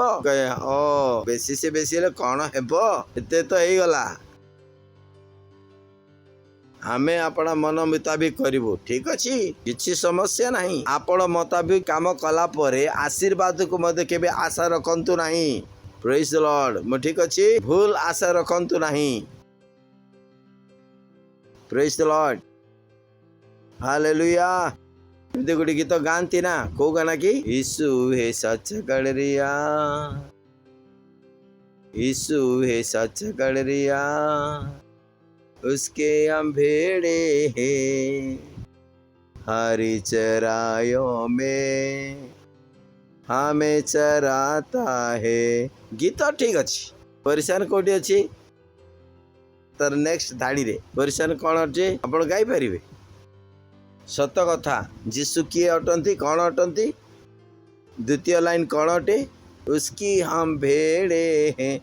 ବେଶୀ ସେ ବେଶୀ ହେଲେ କଣ ହେବ? ଏତେ ତ ହେଇଗଲା। ଆମେ ଆପଣ ମନ ମୁତାବିକ କରିବୁ, ଠିକ ଅଛି, କିଛି ସମସ୍ୟା ନାହିଁ। ଆପଣ ମୁତାବିକ କାମ କଲା ପରେ ଆଶୀର୍ବାଦକୁ ମଧ୍ୟ କେବେ ଆଶା ରଖନ୍ତୁ ନାହିଁ। ପ୍ରେଜ୍ ଦ ଲର୍ଡ। ମୁଁ ଠିକ ଅଛି? ଭୁଲ ଆଶା ରଖନ୍ତୁ ନାହିଁ। ପ୍ରେଜ୍ ଦ ଲର୍ଡ। ହାଲେଲୁୟା। ଏମିତି ଗୋଟେ ଗୀତ ଗାଆନ୍ତି ନା, କୋଉ ଗାନା କି? यीशु है सच गड़रिया, यीशु है सच गड़रिया, उसके हम भेड़े हैं, हरी चराइयों में हमें चराता है। गीत ठीक अच्छी। परिशान कोठी अच्छी? तर नेक्स्ट धाड़ी रे परिशान कौन अटे आपण गाई पारिबे? सत कथा। जीसु किए अटंती? कौन अटंती? द्वितीय लाइन कौन अटे? उसकी हम भेड़े हैं।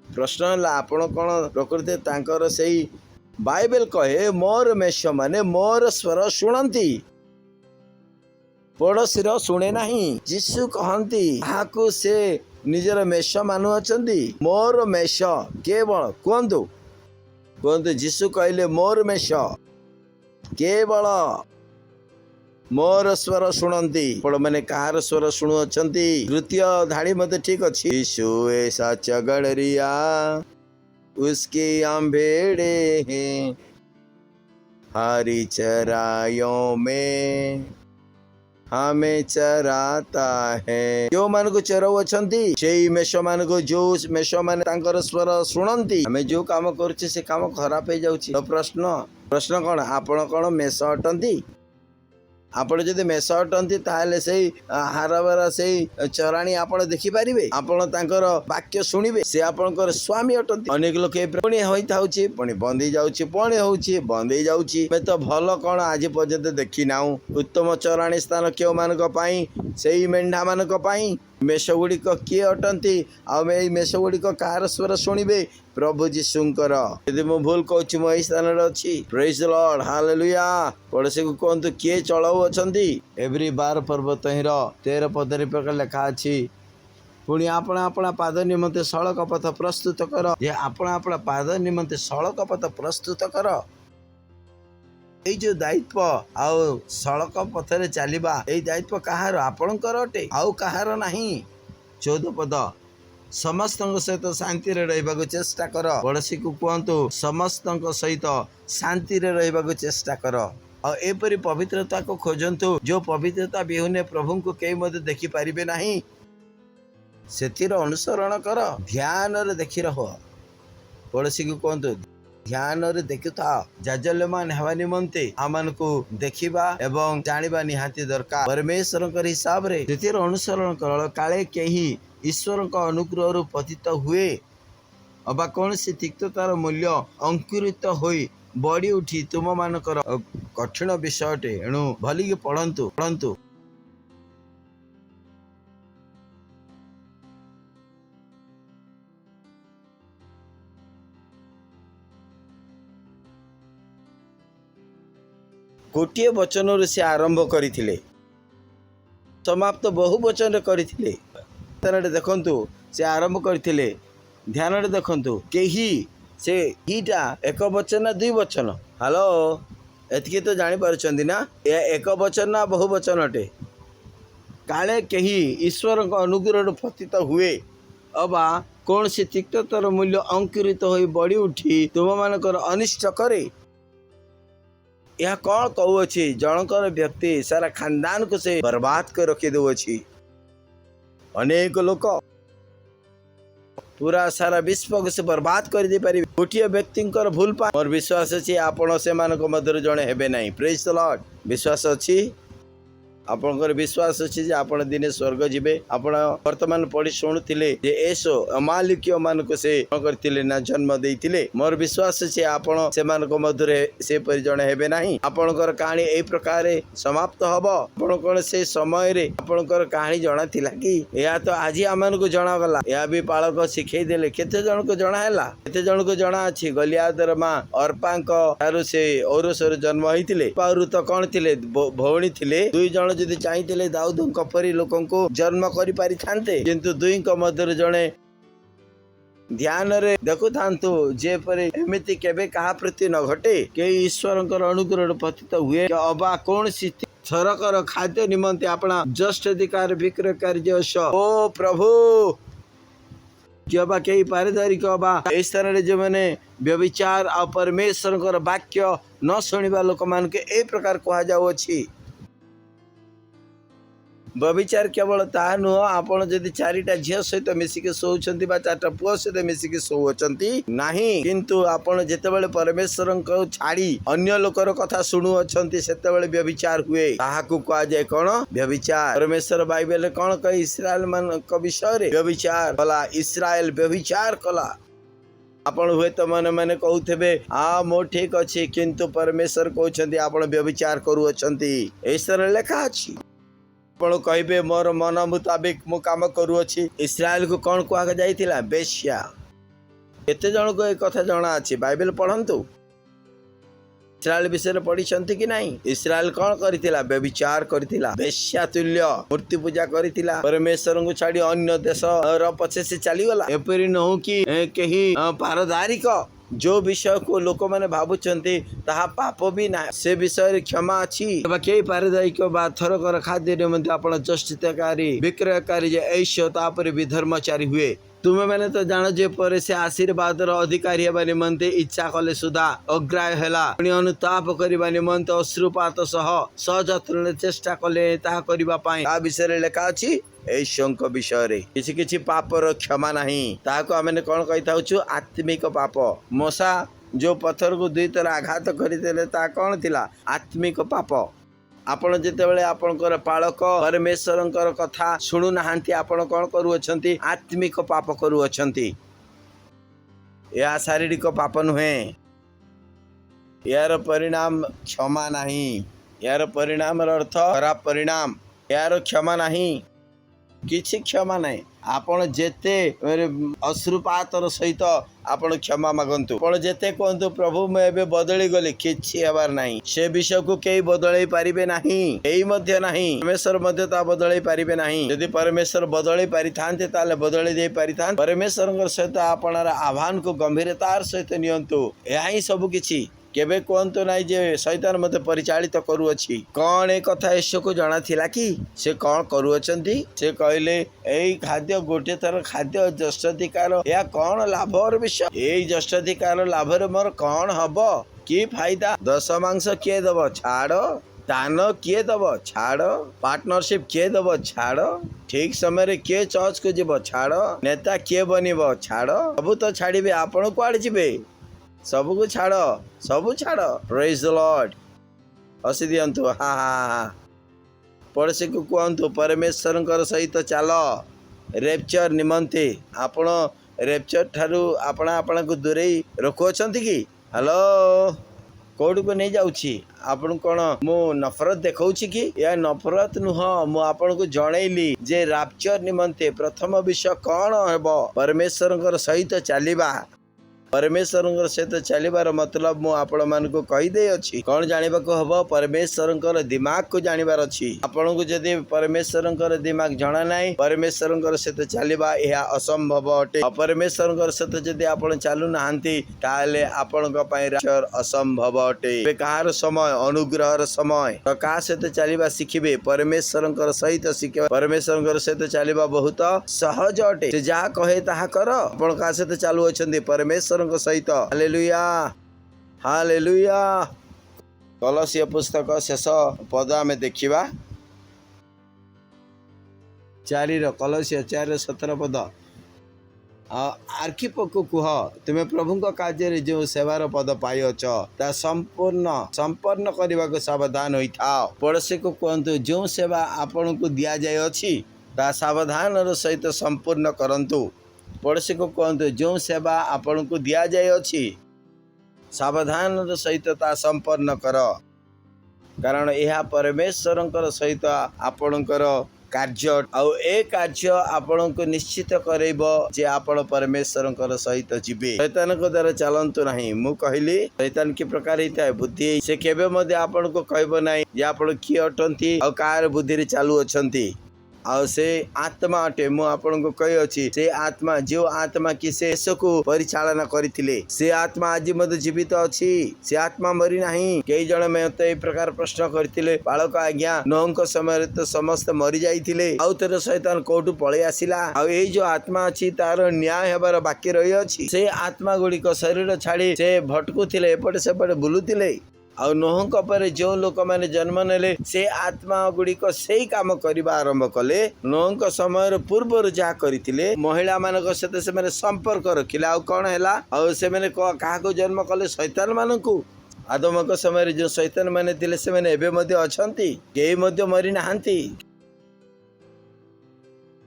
प्रश्न है आपण कौन प्रकृति तांकर सही बाइबल कहे मोर मेष माने मोर स्वर शुणती। पड़ोशीर शुणे नाही। यीशु कहती हाकु से निजर मेष मानु अछंती। मोर मेष केवल कहतु कहतु यीशु कहले मोर मेष केवल मोर स्वर शुणती। आपण मैंने कहार स्वर शुणु अछंती। तृतीय धाड़ी मत ठीक अच्छी। यीशु ऐसा चगड़रिया उसके आंबेड़े हैं हरी चराइयों में हमें चराता है। जो मान को चराउ अछंती से मेष मान को जो मेष मान तांकर स्वर शुणती। आमे जो काम करछे से काम खराब हो जाउछि। तो प्रश्न कौन आपण कौन मेष अटंती? आपण जदि मेष अटंती ताहले से हारबार से चराणी आपण देखि पारिबे। आपण तांकर वाक्य शुणिबे। से आपणकर स्वामी अटंती। अनेक लोक पुणी होइथाउछि पुणी बंदी जाउछि पुणी होउछि बंदी जाउछि। मैं तो भल कौन आज पर्यंत देखि नाउ। उत्तम चराणी स्थान केउ मानक पई सेई मेंढा मानक पई मेष गुड़िक किए अटंती। मेष गुड़िक कार स्वर शुणिबे प्रभु जीशुंकर। यदि मु भूल कहूँ मु स्थान अच्छी। Praise the Lord hallelujah. पड़ोसी को कहतु किए चलाऊ अछंती। एवरी 12 पर्व तहिर 13 पदरी प्रकार लिखा अछि। पुणी आपण आपण पाद निमंते सड़क पथ प्रस्तुत कर। जे आपण आपण पाद निमंते सड़क पथ प्रस्तुत कर। এই जो दायित्व आउ सड़क पथरे चलवा এই दायित्व कहार आपणकर अटे आउ कहार नहीं। 14 पद समस्त सहित शांति रहिबाकु चेष्टा कर। पड़ोसी को कहतु समस्त सहित शांति रहिबाकु चेष्टा कर। और एपरी पवित्रता को खोजंतु जो पवित्रता बिहुने प्रभु को कई मत देखि पारिबे नहीं। सेतिर अनुसरण कर ध्यान रे देखि रहो। पड़ोसी को कहतु ध्यान रे देखुता जाजल्यमान हेवा निमंते आमान को देखिबा एवं जानिबा निहाती दरकार। परमेश्वर हिसाब रे सेतिर अनुसरण कर काले केही ईश्वर का अनुग्रह रु पतित हुए अबा कौन सी तिक्ततार मूल्य अंकुरित होई बड़ी उठी तुम मानकर कठिन विषयटे। एणु भलिकी पढ़ंतु पढ़ंतु। गोटे वचन से आरंभ करथिले समाप्त बहु वचन करथिले। देखंतु से आरंभ करथिले ध्यान रे देखंतु केही से हीटा एक वचन ना दुई वचन। हेलो एतकी तो जानी पारछंदी ना एक वचन ना बहु वचन अटे। काले केही ईश्वर का अनुग्रह पतित हुए अबा कौन सी तिक्ततार मूल्य अंकुरित होई बड़ी उठी तुम मानकर अनिष्ट करे। यह कौन कहूँ जनकर व्यक्ति सारा खानदान को से बर्बाद कर रखी दउछि। अनेक लोक पूरा सारा विश्व को से बर्बाद कर दे पारि। गोटे व्यक्ति भूल पा मोर विश्वास अच्छी आपण से मध्य जड़े हेबे नहीं। प्रेज द लॉर्ड विश्वास अच्छी आपनकर विश्वास अच्छी जे आपण दिने स्वर्ग जीवे। आपण वर्तमान पढ़ी शुणुथिले जे एसो अमालिकीय मानको से करथिले ना जन्म देइथिले। मोर विश्वास अच्छी आपण से मध्य से परि जणे हेबे नाही। आपनकर कहानी एई प्रकार समाप्त हबो। आपण कोन से समय रे आपनकर कहानी जणा थिला कि या तो आज आमन को जणा गला। या भी पालक सिखै देले केते जण को जणा हैला केते जण को जणा अछि। गलियादर मां अर्पांक तारु से औरसर जन्म होइथिले। पारु तो कोन थिले भौणी थिले। दुई जण जदि चाहिए दाऊद परी लोक जन्म करि पारि थांते किंतु दुई मध्य जड़े ध्यान रे देखु थांतु जे परे एमिति केबे कहा प्रति न घटे के ईश्वर अनुग्रह पतित हुए अबा कौन सी सरकार खाद्य निमंते अपना जस्ट अधिकार विक्रय कार्य ओ प्रभु जबा कई पारिदारिक बा ए स्थान रे जो मैंने व्यभिचार आ परमेश्वर वाक्य न शुणिबा लोक मान के ए प्रकार कहा जाउ अछि। व्यभिचार केवल ता नुह आपण जदि 4टा झियो सहित मिसिके सोउछंती बा 4टा पुओ सहित मिसिके सोउछंती नाही किंतु आपण जेतेबेले परमेश्वर को छाड़ी अन्य लोकर कथा सुनु अछंती सेतेबेले व्यभिचार हुए। ताहाकु कहा जाय कोन व्यभिचार। परमेश्वर बाइबल कोन कहि इस्राएल मान को विषय रे व्यभिचार कला। इस्राएल व्यभिचार कला। आपण हुए तो मन मैंने कहूथे आ मो ठीक अच्छी किंतु परमेश्वर कहते आपण व्यभिचार करू अछंती। ऐसर लेखा अछि। आपण कहबे मोर मन मुताबिक मु काम करूअछि। इस्राएल को कौन कहा जाइथिला बेश्या। एते जन को एक कथा जणा अछि बाइबल पढ़ंतु। इस्राएल विषय पढ़ी कि नहीं? इस्राएल कौन करथिला? व्यभिचार करथिला, वेश्या तुल्य मूर्ति पूजा करथिला, परमेश्वर को छाड़ी अन्य देश र पछे से चली गला। एपरि न हो कि कहीं पारदारिक जो विषय को लोक मैंने भावुंट ताहा पाप भी ना से विषय क्षमा अच्छी कई पारदायिक बा थरकर खाद्य आप जस्टितकारी विक्रयकारी ऐश्य तापर भी धर्मचारी हुए। तुम्हें मैंने तो जान जे पर से आशीर्वाद अधिकारी होगा निमंते इच्छा कले सुधा अग्राह्य हैला पुणी अनुताप करने निमंते अश्रुपात सह सजत्न चेष्टा कले ताहा करबा पाई ता विषय लेखा अछि। ऐश्वंक विषय किसी किसी पापर क्षमा नहीं ताको आमे कौन कही था आत्मिक पाप। मशा जो पत्थर को दुई थर आघात करते ता कौन थिला? आत्मिक पाप। आपण जितेबाला आपणकर पालक परमेश्वर कथा शुणु नाहांती आपण कौन करुअछंती? आत्मिक पाप करुअछंती। या शारीरिक पाप नुहे, यार परिणाम क्षमा नहीं, यार परिणाम अर्थ खराब परिणाम, यार क्षमा नहीं, किछि क्षमा नहीं। आपण जेते अश्रुपातर सहित आपण क्षमा मागंतु, पण जेते कहतु प्रभु मैं एबे बदली गली, किछि हेबार नहीं। से विषय को केई बदलई पारिबे नहीं, एई मध्य नहीं, परमेश्वर मध्य ता बदलई पारिबे नहीं। यदि परमेश्वर बदलई पारि थांते ताले बदलई दे पारि थांते। परमेश्वर सहित आपणार आह्वान को गंभीरतार सहित नियंतु। एहा ही सब किछि केबे कहतु ना जे शैतान मते परिचालित करुअछि। कौन एक कथा यीशु को जଣା थिला कि से कौन करुअछंती? से कहले एई खाद्य गोटे थर खाद्य जस्टिकार या कौन लाभर विषय? एई जस्टिकार लाभर मोर कौन हब कि फायदा? दशमांश किए दब छाड़, दान किए दब छाड़, पार्टनरशिप किए दब छाड़, ठीक समय किए चर्च को जीव छाड़, नेता किए बनब छाड़, सबू तो छाड़े आपण कुआड़े जीवे? सबू को छाड़, सबू छाड़। Praise the Lord. हसी दियंतु हा हा हा। पड़ोसी को कहतु परमेश्वर सहित चल रेप्चर निमंते। आपण रेप्चर ठारू आपणा आपणा को दूरेई रखुअछंती कि? हेलो कौट को नहीं जाउछि? आपण कौन मु नफरत देखाउछि कि? या नफरत नुह, मु आपण को जनैली जे रैप्चर निमंते प्रथम विषय कौन हेबो? परमेश्वर सहित चलिबा। परमेश्वर सहित चलिबार मतलब मु आपण मानकु कहि दे अछि। कौन जानिबा को हबो? परमेश्वर दिमाग को जानिबार अछि। आपण को जदि परमेश्वर दिमाग जणा नाही, परमेश्वर सहित चलिबा यह असंभव अटे। परमेश्वर सहित जदि आपण चालू नाहंती ताले आपण को पई रैप्चर असंभव अटे। बे कहार समय? अनुग्रहर समय। तो का सहित चलिबा सिखिबे? परमेश्वर सहित सिखिबे। परमेश्वर सहित चलिबा बहुत सहज अटे। से जहा कहे ताहा कर। आपण का सहित चालू अछंती? परमेश्वर सहित। Hallelujah hallelujah. कलसीय पुस्तक शेष पद आमे देखिबा 4 कलसीय 4:17 पद। आर्खिप को कुह तुमे प्रभु कार्य जो सेवार पद पाइछ ता संपूर्ण करने को सावधान होता। पड़ोसी को कहतु जो सेवा आपण को दि जाए अछि ता सावधान सहित संपूर्ण करंतु। पड़ोसी को कहतु जो सेवा आपण को दि जाए अछि सावधान सहित ता संपन्न कर, कारण यह परमेश्वर सहित आपणकर कार्य आउ ए कार्य आपण को निश्चित करेब जे आपण परमेश्वर सहित जीवे। शैतान को द्वारा चलतु नहीं। मु कहली शैतान की प्रकार होता है बुद्धि। से केबे मध्य आपण को कहब नहीं जे आपण किए अटंती और कार बुद्धि रे चालू अछंती। आउ से आत्मा अटे। मु आपण को कही अछि से आत्मा जो आत्मा कि से को परिचालन करथिले से आत्मा आज मध्य जीवित अछि। से आत्मा मरी नहीं। कई जण मते ए प्रकार प्रश्न करथिले बालक आज्ञा नौंक समय तो समस्त मरी जाइथिले आउ तेरे शैतान कोठु पळे आसिला। आउ ए जो आत्मा अछि तार न्याय हेबार बाकी रही अछि। से आत्मा गुडी को शरीर छाड़ी से भटकुथिले एपटे सेपटे बुलुथिले। आउ नोहंक पर जो लोक मैंने जन्म नेले से आत्मा गुड़ी को सही काम करबा आरंभ कले। नोहंक समय पूर्व जहाँ करथिले महिला मानक सहित से मैंने संपर्क रखिले। आउ कौन हैला? आउ से मैंने कहा को जन्म कले? शैतान मानकु। आदमक समय जो शैतान माने थिले से मैंने एबे मध्य अछंती। केही मध्य मरि नाहंती,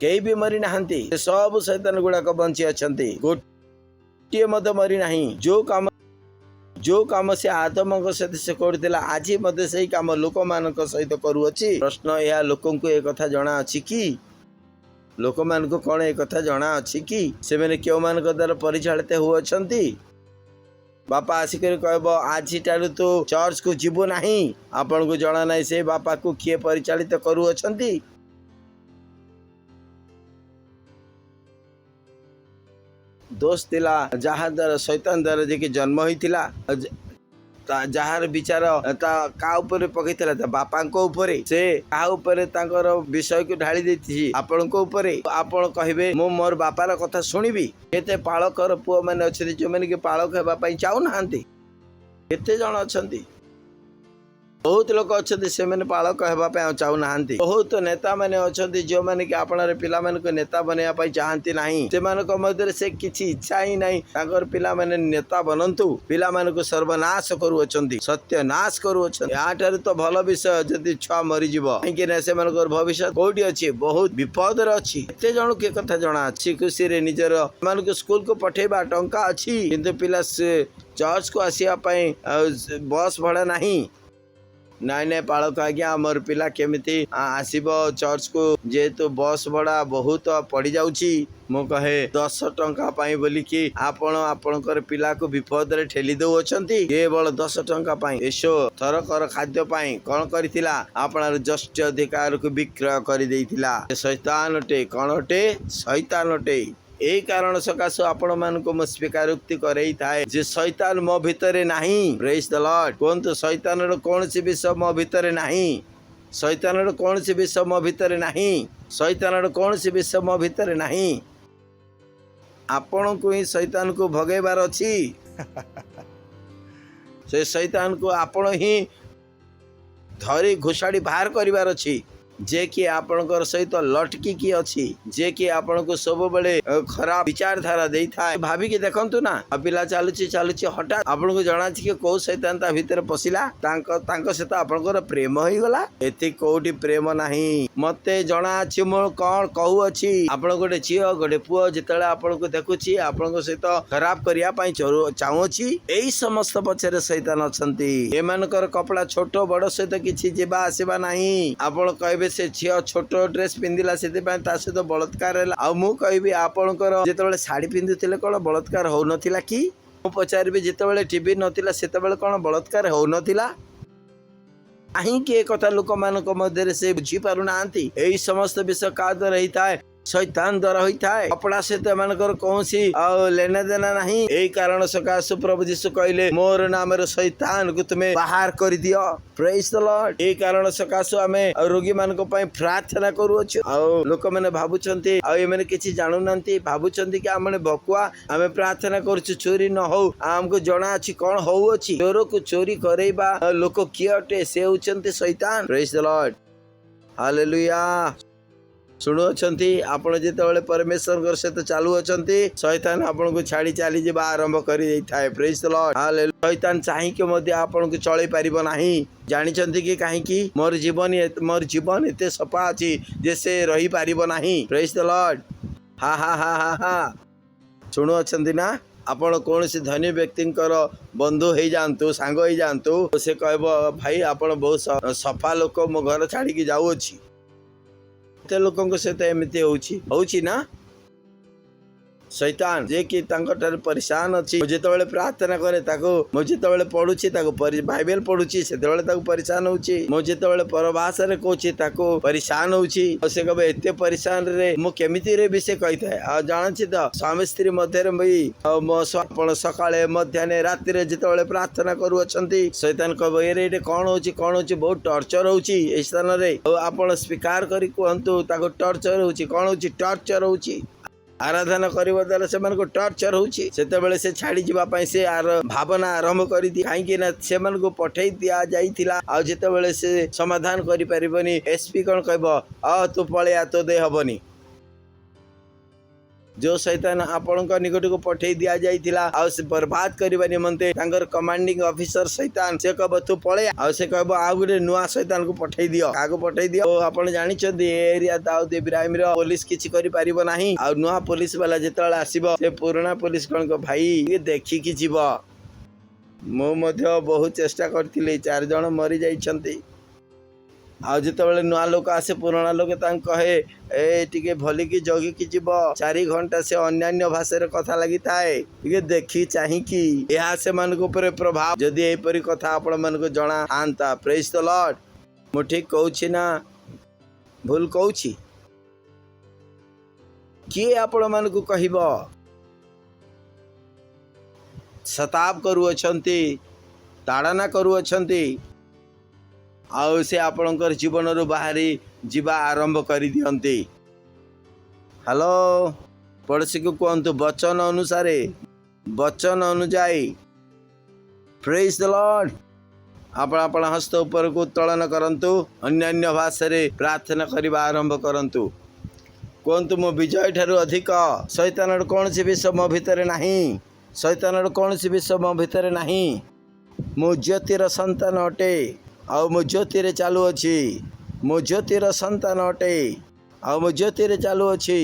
केही भी मरि नाहंती। सब शैतान गुड़ाक बंची अछंती, गोटे मध्य मरि नाही। जो काम से आदम सहित से करथिला आज मध्य सही काम लोक मान सहित करुअछि। प्रश्न यह लोक को एक कथा जना अछि कि? लोक मान को कौन एक कथा जना अछि कि से मैंने क्यों मान द्वारा परिचालित हुअछंती? बापा आसिक कहब आज तू चर्च को जीवु नहीं आपण को जना नहीं से बापा को किए परिचालित करूअछंती। दोष थिला जहा द्वारा शैतान द्वारा जे कि जन्म होइतिला जार विचार का ऊपर पकईला बापा ऊपर से का ऊपर तांकर विषय को ढाली देती आपण को ऊपर आपण कहे मु मोर बापार कथा सुनिबी। केते पालकर पुओ मैंने अच्छे जो मैंने कि पालक हेबाई चाहूना केते जन अच्छा बहुत लोग अच्छा से मैंने पालक होगा चाहूना बहुत नेता मैंने अच्छा जो मैंने कि आपणार पिला को नेता बनवाई चाहती ना से मध्य से किसी इच्छा ही नहीं पिला मैंने नेता बनतु पिला को सर्वनाश करुँच सत्यनाश करुँच यहाँ तो भल विषय जदि छुआ मरीज कहीं से भविष्य कौटी अच्छी बहुत विपद अच्छी एत जन के कथा जना अच्छी खुशी निजर स्कूल को पठेबा टंका अच्छी किंतु पिला चर्च को आसवाई बस भड़ा नहीं नाई नाई पालक आज्ञा आमर पिला केमिति आसीब चर्च को जेहेतु बस भड़ा बहुत पड़ जाउची मु कहे 10 टंका पाई बोली कि आपण आपणकर पिला को विपद रे ठेली दउछंती केवल 10 टंका पाई एसो थरकर खाद्य पाई कौन करिथिला आपणार जस्ट अधिकार को विक्रय कर देइथिला शैतान टे कणटे शैतान टे यही कारण सकाश आपण मान को मु स्वीकारोक्ति करई थाए जे शैतान मो भितरे नहीं। प्रेज द लॉर्ड कोंतो शैतान रो कौन सी विषय मो भितरे नहीं शैतान रो कौन सी विषय मो भितरे नहीं शैतान रो कौन सी विषय मो भितरे नहीं आपण को ही शैतान को भगेबार अछि से शैतान को आपण ही धरी घुसाड़ी बाहर करिवार अछि जे कि आपणकर सहित लटकी की अच्छी जे कि आपण को सब बड़े खराब विचारधारा दे था भाविकी देखंतु ना पिला चलुची चलुची हठात आपण को जना कि कौ शैतान ता भीतर पशिला तांको सहित आपणकर प्रेम होई गला एति कोठी प्रेम नहीं मते जना अछि मो कोन कहू अछि आपण गोटे झियो गोटे पुओ जेतले आपण को देखुची आपण को सहित खराब करिया पई चाहू अछि एई समस्त पछरे शैतान अछंती एमानकर कपड़ा छोट बड़ सहित किछि जेबा आसीबा नहीं आपण कहबे से झियो छोट ड्रेस पिंधिला से सहित बलात्कार है आ मु कहबी आपणकर जेतेबेले साड़ी पिंधुथिले कोन बलात्कार हो नथिला कि मु पचारबी जेतेबेले टीवी नथिला सेतेबेले कोन बलात्कार हो नथिला कहीं के कथा लोक मानक मध्य से बुझी पारु नांती एई समस्त विषय का द्वारा रही है शैतान द्वारा होता है कपड़ा से कौन सी लेना देना नहीं यही कारण सकाश प्रभु यीशु कहले मोर नाम शैतान को तुम्हें बाहर कर दियो। प्रेज द लॉर्ड यही कारण सकाश आमे रोगी मान प्रार्थना करूछु लोक मैंने भावुंट आने किसी जानू ना भावुंट कि आम भकुआ आम प्रार्थना करुछु चोरी न हो आमको जना अच्छी कौन हो अच्छी चोर को चोरी करेबा लोक किए अटे से होचंती शैतान। प्रेज द लॉर्ड हालेलुया शुणुअछंती आपण जेतेबेले परमेश्वर सहित चालू अछंती शैतान आपण को छाड़ी चली जेबा आरंभ करि देई थाए। प्रेज द लॉर्ड हालेलुया शैतान चाहि के मध्ये आपण को चली परिबो नाही जानिछंती कि काहे कि मोर जीवन एते सफा अछि जे से रही परिबो नाही। प्रेज द लॉर्ड हा हा हा हा हा शुणुअछंती ना आपण कौन से धनी व्यक्ति बंधु हो जातु सांग हो जातु से कहब भाई आपण बहुत सफा लोक मो घर छाड़ी की जाऊँगी लोकों सहित एमती होची ना शैतान जे कि परेशान अच्छी जितेबाला प्रार्थना करे जितेबाला पढ़ुची बाइबल पढ़ुची से परेशान होची जितेबाला परभाषा रे कहूँ परेशान होची से कहे एत परेशान रे मु केमिति रे भी से कही था जानछि तो स्वामी स्त्री मध्य मो सकाळे मध्याह्न राति जितेबाला प्रार्थना करुअछंती शैतान कह ये कौन हो बहुत टर्चर होची ए स्थान रे आपण स्वीकार करी कहंतु ताको टर्चर होची कौन होची टर्चर होची आराधना करने द्वारा से टर्चर होची सेतेबेले से छाड़ी जीवाई से भावना आरंभ कर दी कहीं से पठे दि जाइथिला आ जेतेबेले से समाधान करि परिबनी एसपी कौन कहब तू पळेया तो दे हबनी जो शैतान आपण निकट को पठे दि जाइथिला आ से बर्बाद करबा निमंते तांगर कमांडिंग ऑफिसर शैतान से कहब तू पळे आ से कहब आ गुटे नुआ शैतान को पठे दियो कागो पठे दियो आपण जानि छथि एरिया दाऊद इब्राहिम रो पुलिस किछि करि परिबो नाही आ नुआ पुलिस वाला जेतला आसीबो से पुराना पुलिस कोन को भाई ये देखि कि जीवो मो मध्य बहुत चेष्टा करथिले 4 जण मरि जाइछंती आ जितेबाला नुआ लोक आसे पुराणा लोक कहे ए टिके भलिकी जगिकी जीव 4 घंटा से अन्यान्य भाषा कथा लगी थाए टिके देखी चाहिकी यह से मन को ऊपर प्रभाव जदि एपरी कथा आपण मन को जणा आंता प्रेज द लॉर्ड मु ठीक कहूछि ना भूल कहूछि किए आपण मन को कहिबो सताब करू अछंती ताड़ना करू अछंती आउ से आपणकर जीवन रु बाहरी जीवा आरंभ कर दियंती हेलो पड़ोसी को कहतु वचन अनुसारे वचन अनुजाई प्रेज द लॉर्ड आपण आपण हस्त ऊपर को उत्तोलन करंतु अन्यान्य भाषा रे प्रार्थना करबा आरंभ करंतु कहतु मो विजय ठारू अधिक शैतान कौन सी विषय मो भितर नहीं शैतान कौन सी विषय मो भितर नहीं मो ज्योतिर संतान अटे आउ मो ज्योतिर चालू अच्छी मो ज्योतिर संतान अटे आउ मो ज्योतिर चालू अच्छी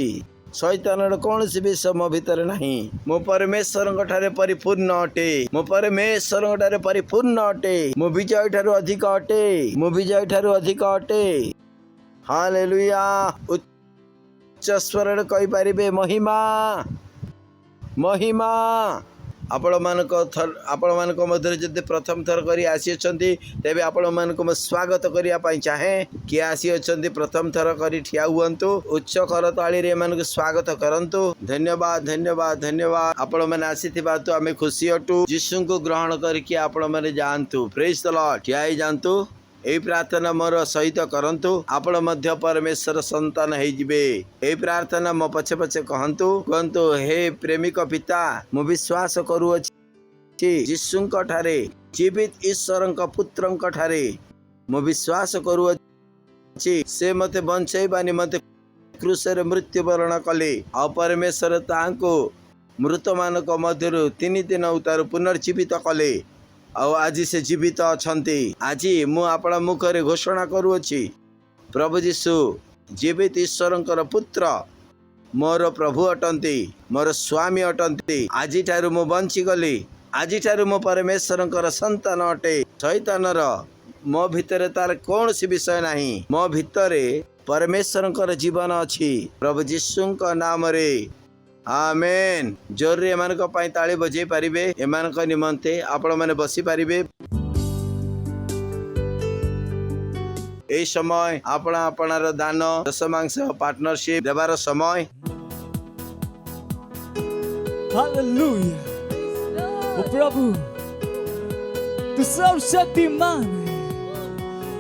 शैतान कौन सी विषय मो भितर नहीं मो परमेश्वर ठारे परिपूर्ण अटे मो परमेश्वर ठारे परिपूर्ण अटे मो विजय ठारू अधिक अटे मो विजय ठारू अधिक अटे हालेलुया उच्च स्वर कहि परिबे महिमा महिमा आपण मानक मध्य जब प्रथम थर करी आसी अछंती तेबे आपण मानक म स्वागत करिया पई चाहे कि आसी अछंती प्रथम थर करी ठिया हुअंतु उच्च करताली रे मानक स्वागत करंतु धन्यवाद धन्यवाद धन्यवाद आपण माने आसीथिबा तो आमे खुशी अटु यीशु को ग्रहण करके आपण माने जानतु प्रेज द लॉर्ड ठिया ही जानतु एई प्रार्थना मोर सहित करंतु आपण मध्य परमेश्वर संतान हे जिबे एई प्रार्थना मो पछे पछे कहंतु हे प्रेमिक पिता मु विश्वास करू अछि यीशुंक ठारे जीवित ईश्वरंक पुत्रंक ठारे मु विश्वास करू अछि से मते बंचैबानी मते क्रूसरे मृत्युवरण कले आ परमेश्वर तांको मृत मानक मध्यरु 3 दिन उतार पुनर्जीवित कले आउ आज से जीवित अछंती आज मु आपण मुखरे घोषणा करूअछि प्रभु यीशु जीवित ईश्वरंकर पुत्र मोर प्रभु अटंती मोर स्वामी अटंती आज ठारू मु बंची गली आज ठारू मो परमेश्वरंकर संतान अटे शैतानर मो भितर तार कौन सी विषय नहीं मो भितरे परमेश्वरंकर जीवन अछि प्रभु यीशुंक नाम रे आमेन जोर रे एमान को पाई ताली बजे पारिबे एमान को निमंते आपण माने बसी पारिबे ए समय आपणा आपणार दान दशमांश पार्टनरशिप देवार समय हालेलुया ओ प्रभु तू सर्वशक्तिमान है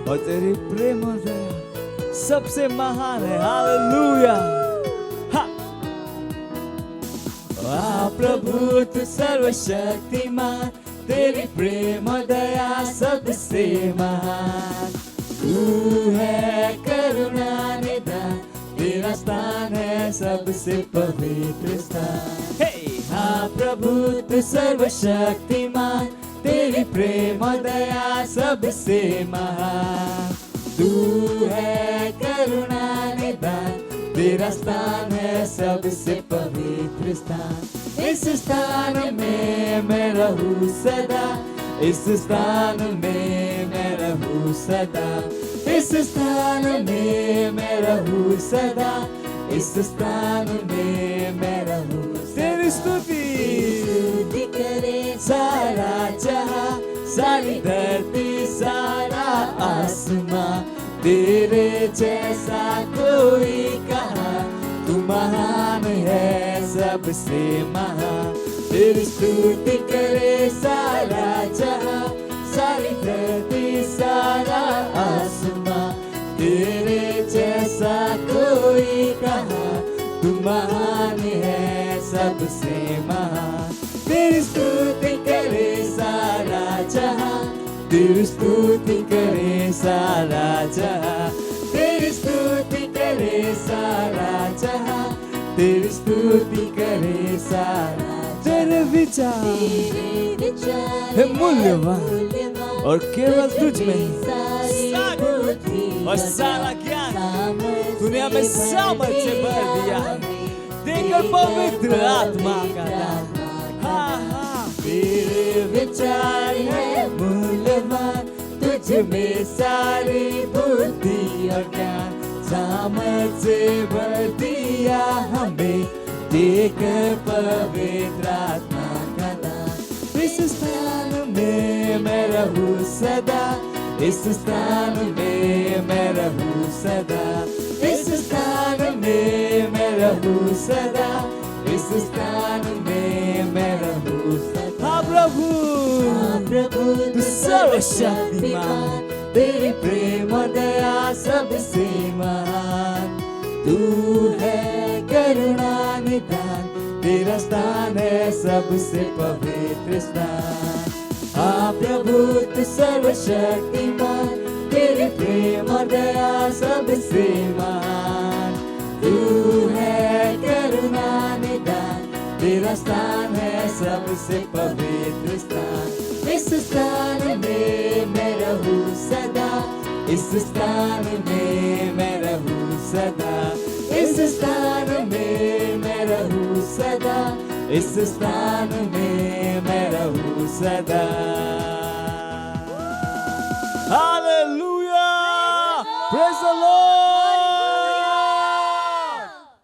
और तेरी प्रेम और दया सबसे महान है हालेलुया प्रभु तू सर्वशक्तिमान तेरी प्रेम दया सबसे महान तू है करुणा निधान तेरा स्थान है सबसे पवित्र स्थान हाँ प्रभु तू सर्वशक्तिमान तेरी प्रेम दया सबसे महान तू है करुणा निधान तेरा स्थान है सबसे पवित्र स्थान इस स्थान में मैं रहूं सदा इस स्थान में मैं रहूं सदा इस स्थान में मैं रहूं सदा इस स्थान में मैं रहूं तेरी स्तुति करे सारा जहां सारी धरती सारा आसमां तेरे जैसा कोई कहा तू महान है सबसे महान तेरी स्तुति करे सारा जहां सारी धरती सारा आसमां तेरे जैसा कोई कहा तू महान है सबसे महान तेरी स्तुति करे सारा जहां तेरी स्तुति करे सारा जहां तेरी स्तुति करे सारा जहां तेरी स्तुति करे सारा तेरे विचार है मूल्यवान और केवल तुझ में और सारा ज्ञान दुनिया में सामर्थ्य भर दिया देकर पवित्र आत्मा का दान तेरे विचार है मूल्यवान तुझ में सारी बुद्धि और ज्ञान सामर्थ से भर दिया हमें, देकर पवित्र आत्मा का दान। इस स्थान में मैं रहूं सदा, इस स्थान में मैं रहूं सदा, इस स्थान में मैं रहूं सदा, इस स्थान में मैं रहूं सदा। हाँ प्रभु, तू सर्वशक्तिमान, तेरी प्रेम और दया सबसे महान। तू है करुणा निदान, तेरा स्थान है सबसे पवित्र स्थान। हाँ प्रभु तू सर्वशक्तिमान, तेरी प्रेम और दया सबसे महान। तू है करुणा निदान, तेरा स्थान है सबसे पवित्र स्थान। इस स्थान में मैं रहूं सदा, इस स्थान में मैं रहूं सदा, इस स्थान में मैं रहूं सदा, इस स्थान में मैं रहूं सदा। Hallelujah, praise the Lord.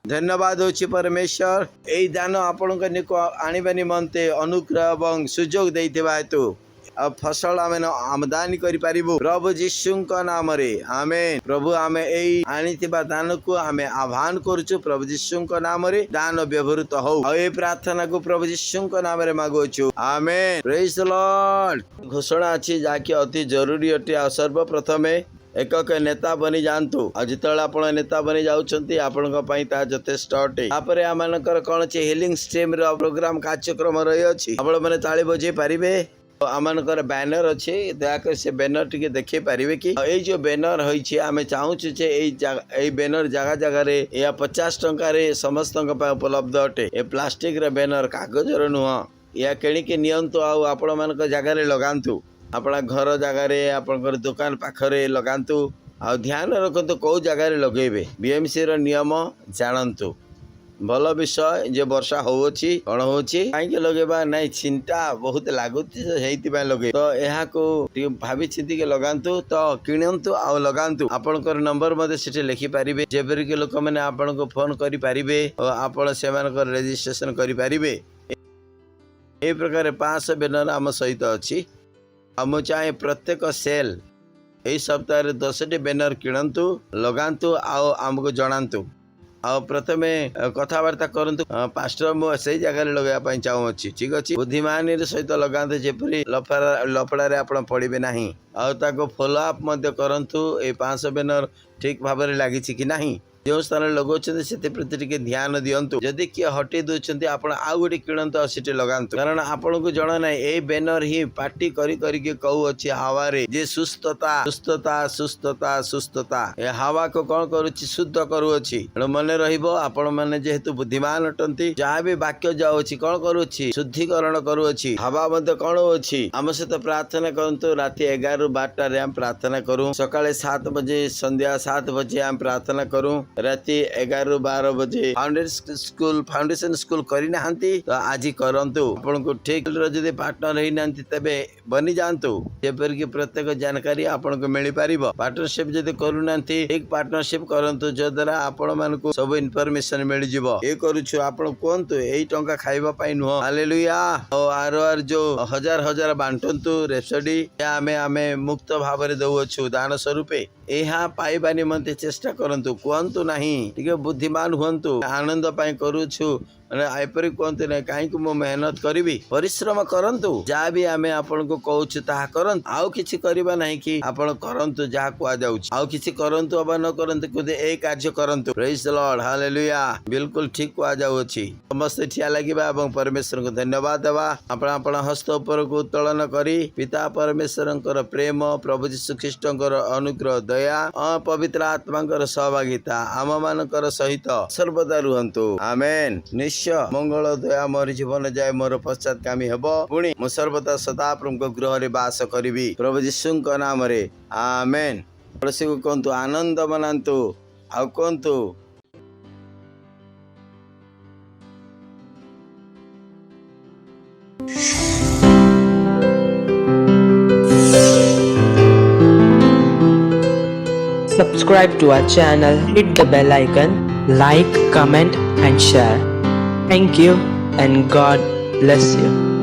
धन्यवाद होची परमेश्वर एई दान आपण निको आनिबा निमंते अनुग्रह एवं सुजोग देइथिबा हेतु अब फसल आमे आमदानी करि पारिबु प्रभु यीशु नाम रे आमेन। प्रभु आमे एई आनिथिबा दान को आमे आह्वान करूछु प्रभु यीशु नाम रे दान व्यवहृत हो। ए प्रार्थना को प्रभु यीशु नाम रे मागुछु आमेन। Praise the Lord. घोषणा अछि जाके अति जरूरी अटे। सर्वप्रथमे एक नेता बनी जातु जिते आप नेता बनी जाऊँगी आपण यथेष्ट अटे। तापर आमकर कौन हिलिंग स्ट्रीम प्रोग्राम कार्यक्रम रही आपण मैंने ताली बजे पारे। आमकर बैनर अच्छे दयाकर से बैनर टी देखे पारे कि ये जो बैनर होती आम चाहूँ बैनर जगह जगार या 50 टंकार समस्त उपलब्ध अटे। ए प्लास्टिक बैनर कागजर नुह या किणिकी नियंतु आपण मान जगार लगातु अपना घर जगार आपन दुकान पाखरे लगातु आ ध्यान रखतु कौ जगार लगेबे। बीएमसी रो नियम जानतु। भल विषय जे वर्षा होउछि कौन होउछि कहीं लगेबा नहीं चिंता बहुत लागुति से लगे तो यहाँ को भावी चिंती के लगातु तो किणतु आ लगातु। आपनकर नंबर मते सेठी लिखि पारिबे जेबर के लोक माने आपन को फोन करि पारिबे और आपन सेमानकर रजिस्ट्रेशन करि पारिबे। ए प्रकार 500 बैनर आम सहित अछि। हम चाहे प्रत्येक सेल यही सप्ताह 10टी बैनर किणतु लगातु आमको जनातु आ प्रथमे कथबार्ता करंतु पास्टर मो से जगह लगाया चाहूँगी ठीक अच्छे बुद्धिमान सहित लगाते जेपरी लफड़ा आप पड़े ना आ फॉलो अप करंतु। ए 500 बैनर ठीक भाव में लगी कि नहीं जो स्थान लगाउछन्ते से प्रति टिके ध्यान दियंतु। जदि किए हटै दोछन्ते आपण आउ गोटे किणंतु आ सेटे लगांतु कारण आपण को जणा नै ए बैनर ही पार्टी करी करी के कहू अछि हवा रे जे सुस्थता सुस्थता सुस्थता सुस्थता ए हवा को कोन करूछि शुद्ध करू अछि। मन रहिबो आपण माने जेहेतु बुद्धिमान अटंती जहाँ भी वाक्य जाउ अछि कोन करू अछि शुद्धिकरण करू अछि। हवा मध्ये कोन अछि हम सहित प्रार्थना करंतु। राति 11 ରୁ 12 रे हम प्रार्थना करू सकाळे 7 बजे संध्या 7 बजे हम प्रार्थना करू राति 11 ରୁ 12 बजे फाउंडेशन स्कूल करना तो आज करंतु। आपन को ठीक जदि पार्टनर ही नांती तबे बनी जातु जेपर कि प्रत्येक जानकारी आपन को मिल पारिबो। पार्टनरशिप जदि करू नांती ठीक पार्टनरशिप करंतु जो द्वारा आपण मान को सब इनफॉरमेशन मिल जिवो। ए करूछु आपण कोंतु एई टंका खाइबा पई नुह। हालेलुया। और आर जो हजार हजार बांटंतु रेपसडी आमे मुक्त भाव में दउछु दान स्वरूपे यहाँ पाइबा निमंते चेष्टा करंतु कहतु नहीं टिके बुद्धिमान हुंतु। आनंद पाई करूछु एपरी कहते ना कहीं मु मेहनत करी परिश्रम करंतु जहाँ भी आमे आपन को कहूछु ताहा करंतु आउ किछि करिबा नहीं कि आपन करंतु जहाँ कुआ जाउछि आउ किछि करंतु अबा न करंतु खुद ए कार्य करंतु। Praise the Lord. हालेलुया। बिल्कुल ठीक कुआ जाउछि। समस्त ठिया लागिबा एवं परमेश्वर को धन्यवाद देवा। आपण आपण हस्त ऊपर को उत्तोलन करी पिता परमेश्वरंकर प्रेम प्रभु यीशु ख्रीष्टंकर अनुग्रह दया पवित्र आत्मांकर सहभागिता आम मानकर सहित सर्वदा रुहंतु। आमेन। निश्चय मंगल दया मोर जीवन जाए मोर पश्चातगामी हेब पुणी मु सर्वदा सदा प्रभु गृह रे वास करिबी प्रभु यीशु नाम रे आमेन। पड़ोसी को कहतु आनंद मनातु आउ कहतु Subscribe to our channel, hit the bell icon, like, comment and share. Thank you and God bless you.